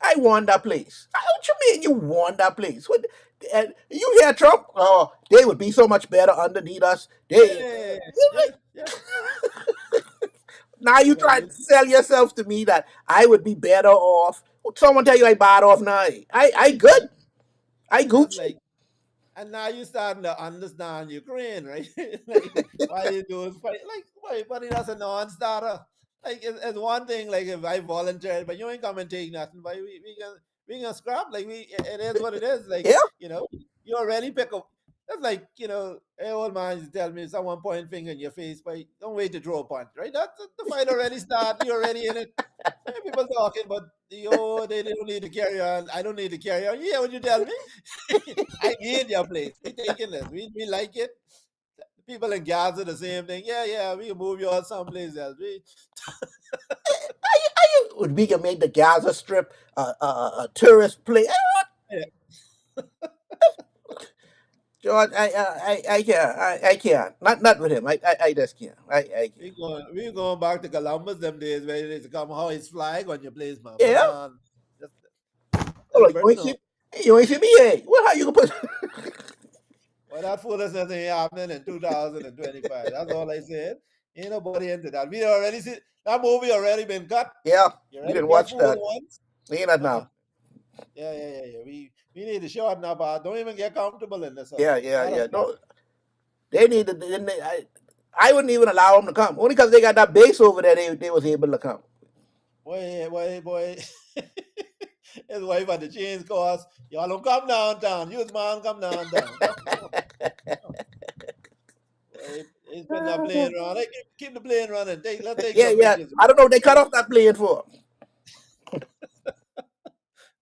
I want that place. What you mean you want that place? What? And you hear Trump? Oh, they would be so much better underneath us. They Yeah, yeah. now you Like try to sell yourself to me that I would be better off. Someone tell you I bad off now. I yeah, good. I that's Gucci. like, and now you starting to understand Ukraine, right? Like why you do is fight. Like why, buddy, that's a non-starter. Like it's one thing. Like if I volunteered, but you ain't come and take nothing. But we can scrap. Like it is what it is. Like Yeah. you already pick up. That's like hey old man, you tell me someone point finger in your face, but don't wait to draw a punch, right? That's the fight already start. You're already in it. Yeah, people talking, but they don't need to carry on. I don't need to carry on. Yeah, what you tell me? I need your place. We taking this. We like it. People in Gaza the same thing. Yeah, we can move you all someplace else. We can make the Gaza Strip a tourist place. Yeah, George, I can't. I can't. Not with him. I just can't. I can't. we going back to Columbus them days where it is come how his flag on your place, man. But Yeah. no, that's, Hold that's on. You ain't Britain. see. No. You ain't see me. Hey, what? How you gonna put? Well, that foolishness ain't happening in 2025. That's all I said. Ain't nobody into that. We already see that movie already been cut. Yeah. You We already didn't get watch fooled that. once. Ain't that Uh-uh. now? Yeah. We need to shorten up. Don't even get comfortable in this house. Yeah, Not a yeah. No, they need to. I wouldn't even allow them to come. Only because they got that base over there, they was able to come. boy. His wife had to change course. Y'all don't come downtown. You man come downtown. No. Boy, he's putting that plane around. Hey, keep the plane running. Let's take Yeah, some yeah. pictures. I don't know what they cut off that plane for.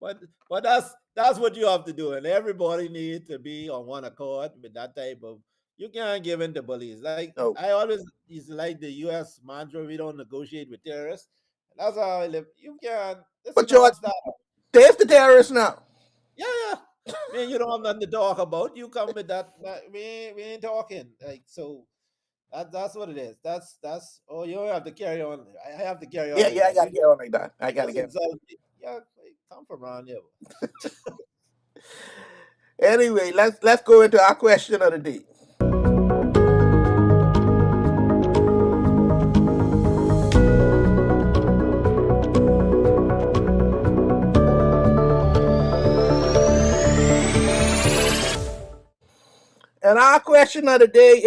But but that's what you have to do, and everybody needs to be on one accord with that type of. You can't give in to bullies. Like No. I always used to like the U.S. mantra: we don't negotiate with terrorists. That's how I live. You can't. This is But George, non-stop. there's the terrorists now. Yeah, yeah. Man, you don't have nothing to talk about. You come with that. We ain't talking. Like so. That's what it is. That's. Oh, you have to carry on. I have to carry on Yeah, like yeah, I that. gotta get on like that. I gotta Just get. insult me. Yeah, like, come from around here. Anyway, let's go into our question of the day. And our question of the day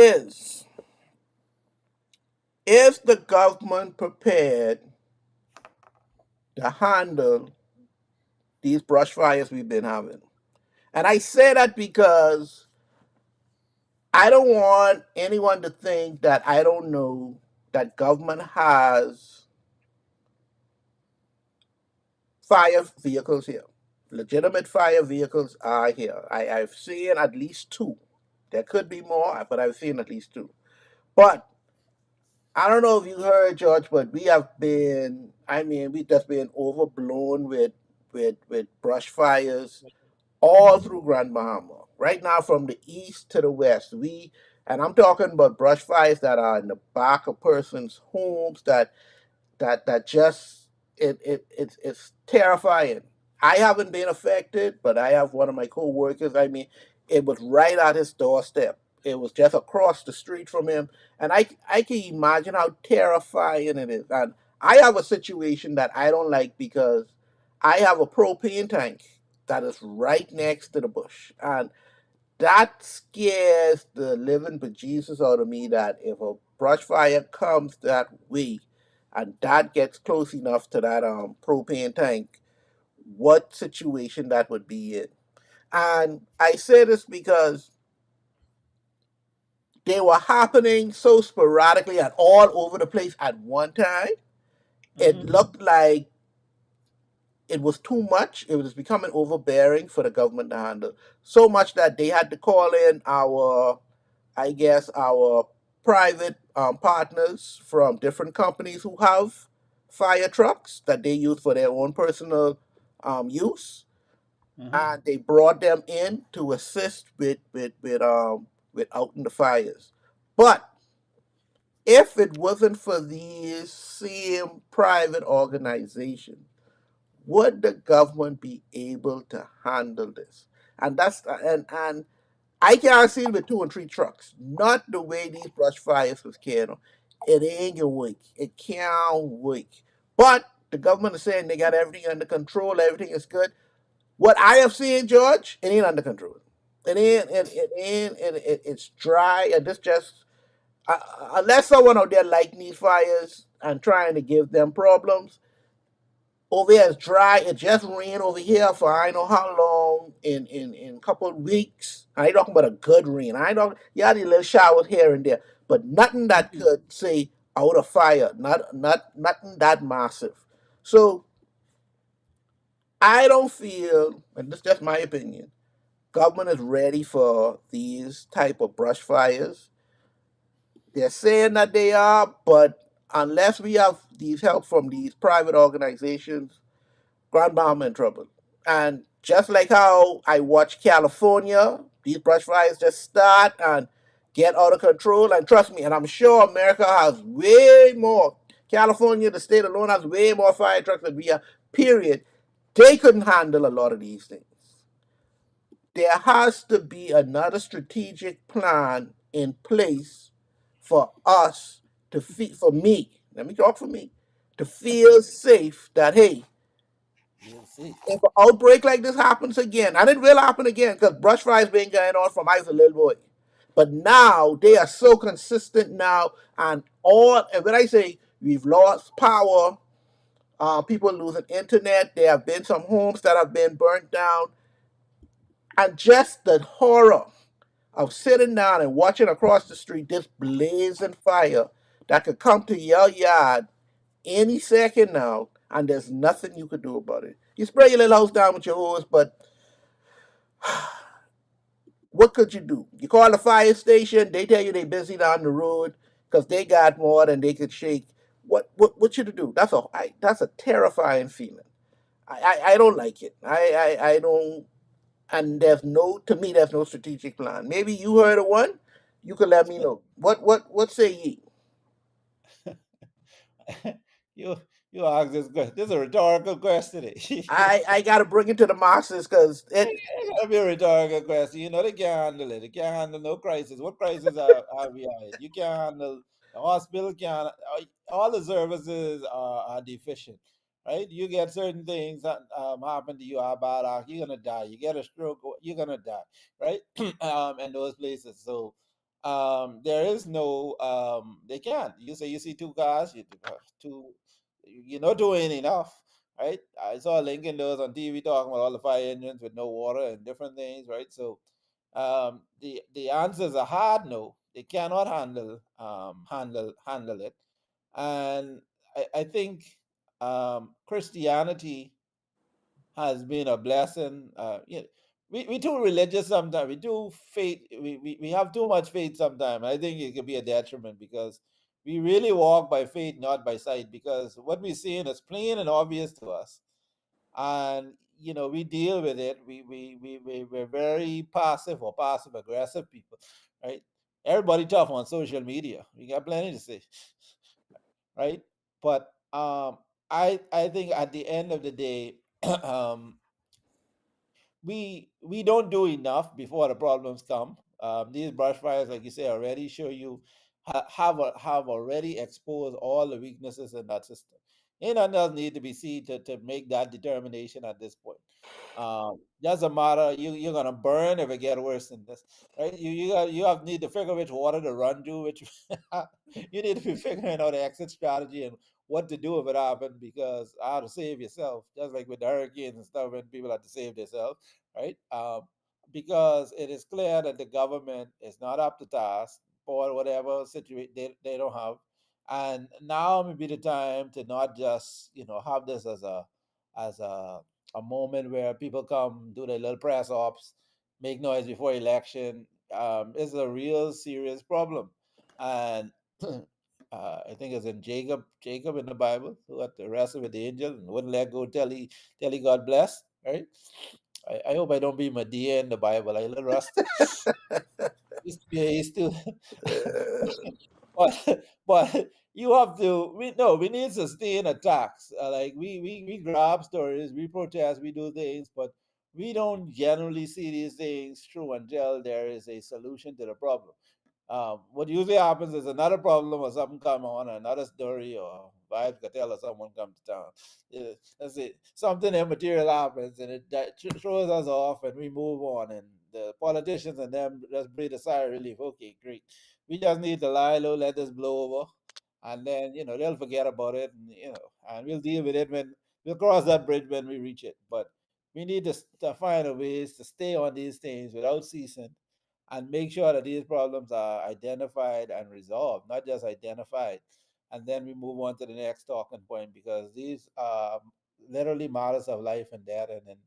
is the government prepared to handle these brush fires we've been having? And I say that because I don't want anyone to think that I don't know that government has fire vehicles here. Legitimate fire vehicles are here. I've seen at least two. There could be more, but I've seen at least two. But I don't know if you heard, George, but we have been, I mean, we've just been overblown with brush fires all through Grand Bahama. Right now, from the east to the west, and I'm talking about brush fires that are in the back of persons' homes that just it's terrifying. I haven't been affected, but I have one of my co-workers. I mean, it was right at his doorstep. It was just across the street from him, and I can imagine how terrifying it is. And I have a situation that I don't like because I have a propane tank that is right next to the bush, and that scares the living bejesus out of me that if a brush fire comes that way and that gets close enough to that propane tank, what situation that would be in. And I say this because they were happening so sporadically and all over the place at one time. It Mm-hmm. looked like it was too much. It was becoming overbearing for the government to handle. So much that they had to call in I guess, our private partners from different companies who have fire trucks that they use for their own personal use, Mm-hmm. and they brought them in to assist with outing the fires. But if it wasn't for these same private organizations, would the government be able to handle this? And I can't see it with two and three trucks. Not the way these brush fires was carried on. It ain't gonna work. It can't work. But the government is saying they got everything under control, everything is good. What I have seen, George, it ain't under control. It's dry, and this just unless someone out there lighting these fires and trying to give them problems, over here it's dry. It just rained over here for I know how long in a couple of weeks. I ain't talking about a good rain. I don't yeah, these little showers here and there, but nothing that could say out of fire. Nothing that massive. So I don't feel, and this is just my opinion, government is ready for these type of brush fires. They're saying that they are, but unless we have these help from these private organizations, grandma in trouble. And just like how I watch California, these brush fires just start and get out of control. And trust me, and I'm sure America has way more. California, the state alone, has way more fire trucks than we have, period. They couldn't handle a lot of these things. There has to be another strategic plan in place for us to feel, for me, let me talk for me, to feel safe that, hey, We'll see. if an outbreak like this happens again, and it will happen again because brush fires been going on from I was a little boy. But now they are so consistent now, and when I say we've lost power, people losing internet, there have been some homes that have been burnt down, and just the horror of sitting down and watching across the street this blazing fire that could come to your yard any second now, and there's nothing you could do about it. You spray your little house down with your hose, but what could you do? You call the fire station, they tell you they busy down the road because they got more than they could shake. What should you do? That's a terrifying feeling. I don't like it. I don't, and there's no, to me there's no strategic plan. Maybe you heard of one. You could let me know. What say ye? you you ask this question. This is a rhetorical question. I gotta bring it to the masses because it. It gotta be a rhetorical question. You know, they can't handle it. They can't handle no crisis. What crisis are we in? You can't handle the hospital. Can't all the services are deficient, right? You get certain things that happen to you. Are bad, you're gonna die. You get a stroke, you're gonna die, right? In those places. So there is no they can't. You say you see two cars, two, you're not doing enough, right? I saw Lincoln those on TV talking about all the fire engines with no water and different things, right? So the answers are hard no. They cannot handle it. And I think Christianity has been a blessing. We too religious sometimes. We do faith. We have too much faith sometimes. I think it could be a detriment because we really walk by faith, not by sight. Because what we're seeing is plain and obvious to us, and we deal with it. We're very passive or passive aggressive people, right? Everybody tough on social media. We got plenty to say, right? But I think at the end of the day, um, we don't do enough before the problems come. These brush fires, like you say, already show you have already exposed all the weaknesses in that system. And nothing else need to be seen to make that determination at this point. Doesn't matter. You're gonna burn if it get worse than this, right? You have need to figure which water to run to, which you need to be figuring out the exit strategy and what to do if it happens because how to save yourself. Just like with the hurricanes and stuff, when people have to save themselves, right? Because it is clear that the government is not up to task for whatever situation they don't have, and now may be the time to not just have this as a moment where people come do their little press ops, make noise before election. It's a real serious problem, and I think it's in Jacob in the Bible, who got arrested with the angel and wouldn't let go till he got blessed. Right? I hope I don't be Medea in the Bible. I a little rusty. He's still but you have to we no we need sustained attacks like we grab stories, we protest, we do things, but we don't generally see these things through until there is a solution to the problem. What usually happens is another problem or something come on, another story or vibes cartel or someone come to town. Yeah, that's it. Something immaterial happens and it throws us off, and we move on. And the politicians and them just breathe a sigh of relief. Okay, great. We just need to lie low, let this blow over, and then they'll forget about it, and we'll deal with it when we'll cross that bridge when we reach it. But we need to find a ways to stay on these things without ceasing and make sure that these problems are identified and resolved, not just identified. And then we move on to the next talking point because these are literally matters of life and death. And in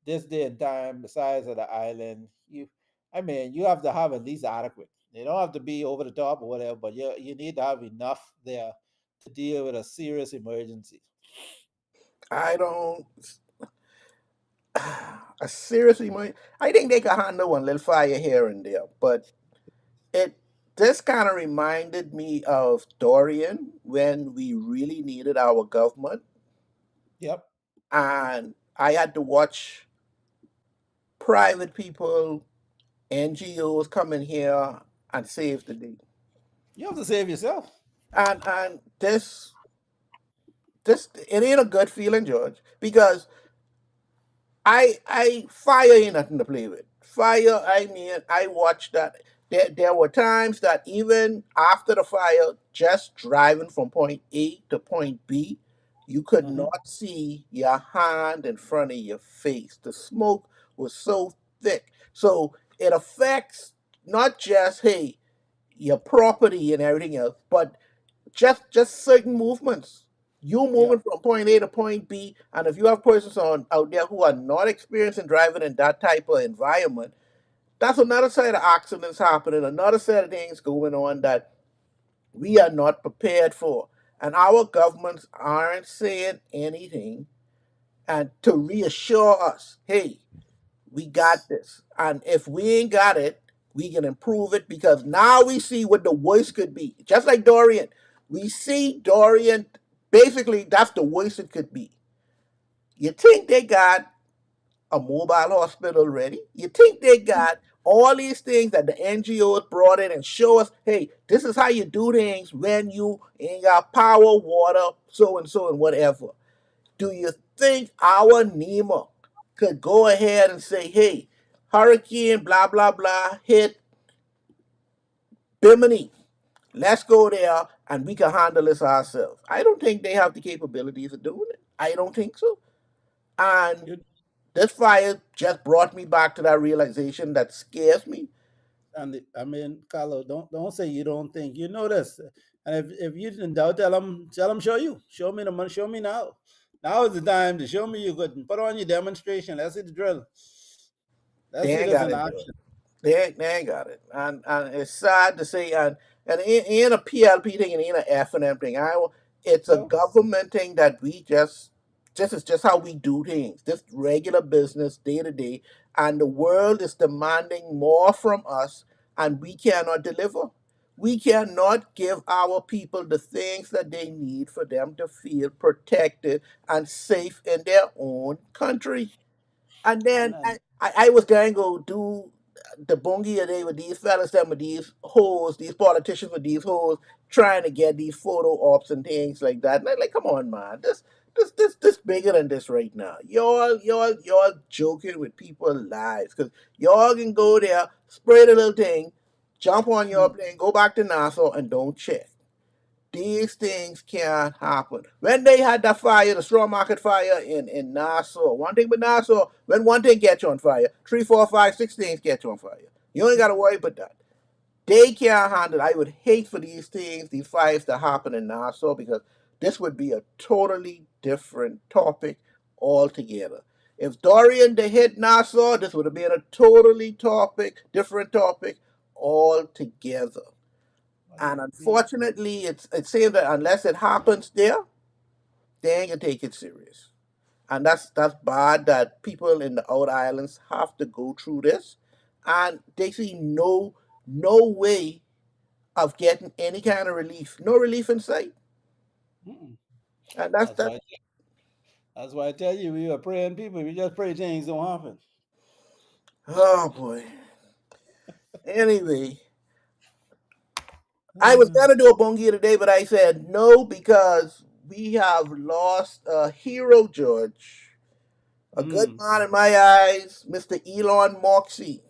this day and time, the size of the island, you have to have at least adequate. You don't have to be over the top or whatever, but you need to have enough there to deal with a serious emergency. I don't. I seriously might. I think they could handle one little fire here and there, but it this kind of reminded me of Dorian when we really needed our government, Yep. and I had to watch private people, NGOs come in here and save the day. You have to save yourself. And this it ain't a good feeling, George, because I fire ain't nothing to play with. Fire, I mean, I watched that. There were times that even after the fire, just driving from point A to point B, you could Hmm. not see your hand in front of your face. The smoke was so thick. So it affects not just, hey, your property and everything else, but Just certain movements. You Yeah. moving from point A to point B, and if you have persons on out there who are not experienced in driving in that type of environment, that's another set of accidents happening, another set of things going on that we are not prepared for. And our governments aren't saying anything and to reassure us, hey, we got this. And if we ain't got it, we can improve it because now we see what the worst could be. Just like Dorian. We see Dorian, basically, that's the worst it could be. You think they got a mobile hospital ready? You think they got all these things that the NGOs brought in and show us, hey, this is how you do things when you ain't got power, water, so and whatever. Do you think our NEMA could go ahead and say, hey, hurricane, blah, blah, blah, hit Bimini. Let's go there and we can handle this ourselves. I don't think they have the capabilities of doing it. I don't think so. And You this fire just brought me back to that realization that scares me. I mean, Carlo, don't say you don't think. You know this. And if you didn't doubt, tell them show you. Show me the money. Show me now. Now is the time to show me you could put on your demonstration. Let's see the drill. Let's They see ain't this got in it, bro. action. They ain't got it. And it's sad to say, and it ain't a PLP thing, and it ain't an F&M thing. It's a So, government thing that we just is just how we do things. Just regular business, day to day. And the world is demanding more from us, and we cannot deliver. We cannot give our people the things that they need for them to feel protected and safe in their own country. And then and I was going to go do the bungie a day with these fellas, them with these hoes, these politicians with these hoes, trying to get these photo ops and things like that. And I'm like, come on, man, this bigger than this right now. Y'all joking with people's lives because y'all can go there, spray the little thing, jump on your mm, plane, go back to Nassau, and don't check. These things can't happen. When they had that fire, the straw market fire in Nassau, one thing with Nassau, when one thing gets you on fire, three, four, five, six things get you on fire. You ain't got to worry about that. They can't handle. I would hate for these things, these fires to happen in Nassau because this would be a totally different topic altogether. If Dorian they hit Nassau, this would have been a totally different topic altogether. And we unfortunately, it seems that unless it happens there, they ain't gonna take it serious. And that's bad that people in the outer islands have to go through this, and they see no way of getting any kind of relief, no relief in sight. mm-mm. And that's That's that. why. That's why I tell you we are praying people. We just pray things don't happen. Oh boy. Anyway, I was Uh, gonna do a bongi today, but I said no because we have lost a hero, George. A good mm, man in my eyes, Mr. Elon Moxie,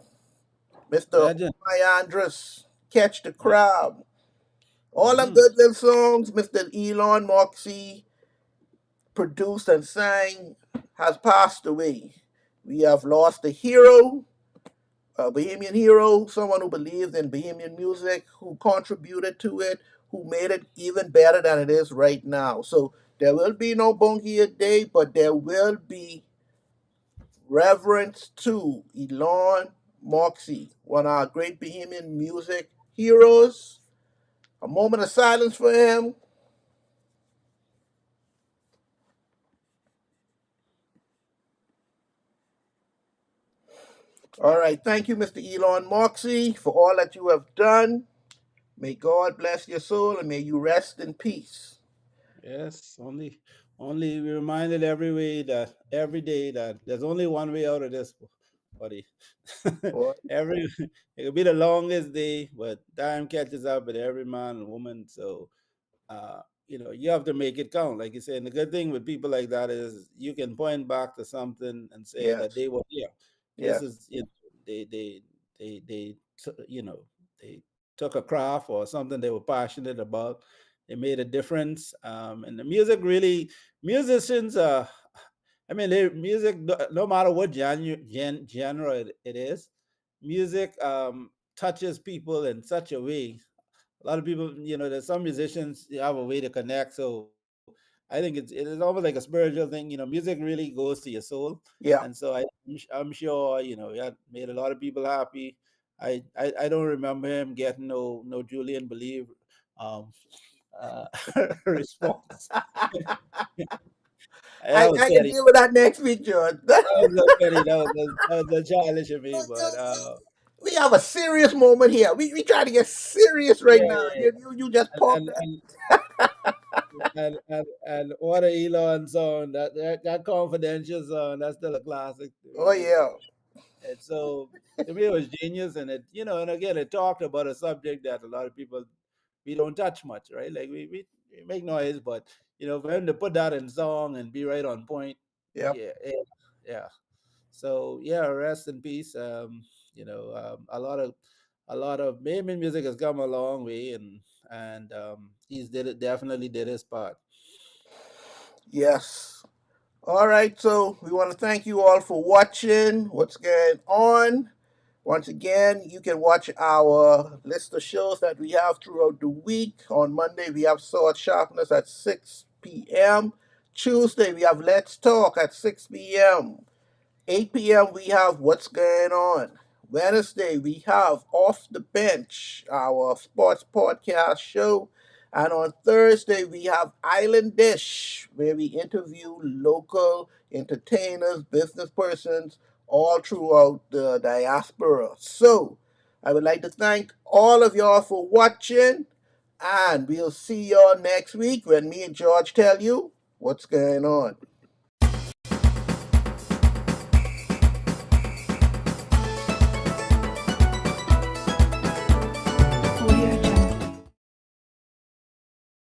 Mr. legend. My Andrus, Catch the Yeah. Crowd. All them Mm-hmm. good little songs Mr. Elon Moxie produced and sang has passed away. We have lost a hero, a Bohemian hero, someone who believed in Bohemian music, who contributed to it, who made it even better than it is right now. So there will be no Bongia Day, but there will be reverence to Elon Moxie, one of our great Bohemian music heroes. A moment of silence for him. All right, thank you, Mr. Elon Moxie, for all that you have done. May God bless your soul and may you rest in peace. Yes, only we reminded every day that there's only one way out of this, buddy. Boy, every it could be the longest day, but time catches up with every man and woman. So you have to make it count. Like you said, and the good thing with people like that is you can point back to something and say that yes, they were here. This yes, is they you know they took a craft or something they were passionate about. They made a difference, and the music really musicians. I mean, music. No matter what genre it is, music touches people in such a way a lot of people, there's some musicians have a way to connect. So I think it is almost like a spiritual thing. Music really goes to your soul, and Yeah. so I'm sure that made a lot of people happy. I don't remember him getting no Julian Believe um, uh, response. That was I can petty. deal with that next week, George. That was a petty. That was childish of me, but We have a serious moment here. We try to get serious right yeah, now. yeah, You just yeah. pop And that. and what a Elon song, that confidential song, that's still a classic to Oh me. yeah. And so to me it was genius, and and again it talked about a subject that a lot of people, we don't touch much, right? Like we make noise, but for him to put that in song and be right on point, Yep. yeah, yeah, yeah. So yeah, rest in peace. A lot of Bayman music has come a long way, and he's definitely did his part. Yes. All right. So we want to thank you all for watching. What's going on? Once again, you can watch our list of shows that we have throughout the week. On Monday, we have Sword Sharpness at 6 p.m. Tuesday, we have Let's Talk at 6 p.m. 8 p.m. we have What's Going On. Wednesday we have Off the Bench, our sports podcast show. And on Thursday we have Island Dish, where we interview local entertainers, business persons all throughout the diaspora. So I would like to thank all of y'all for watching. And we'll see y'all next week when me and George tell you what's going on.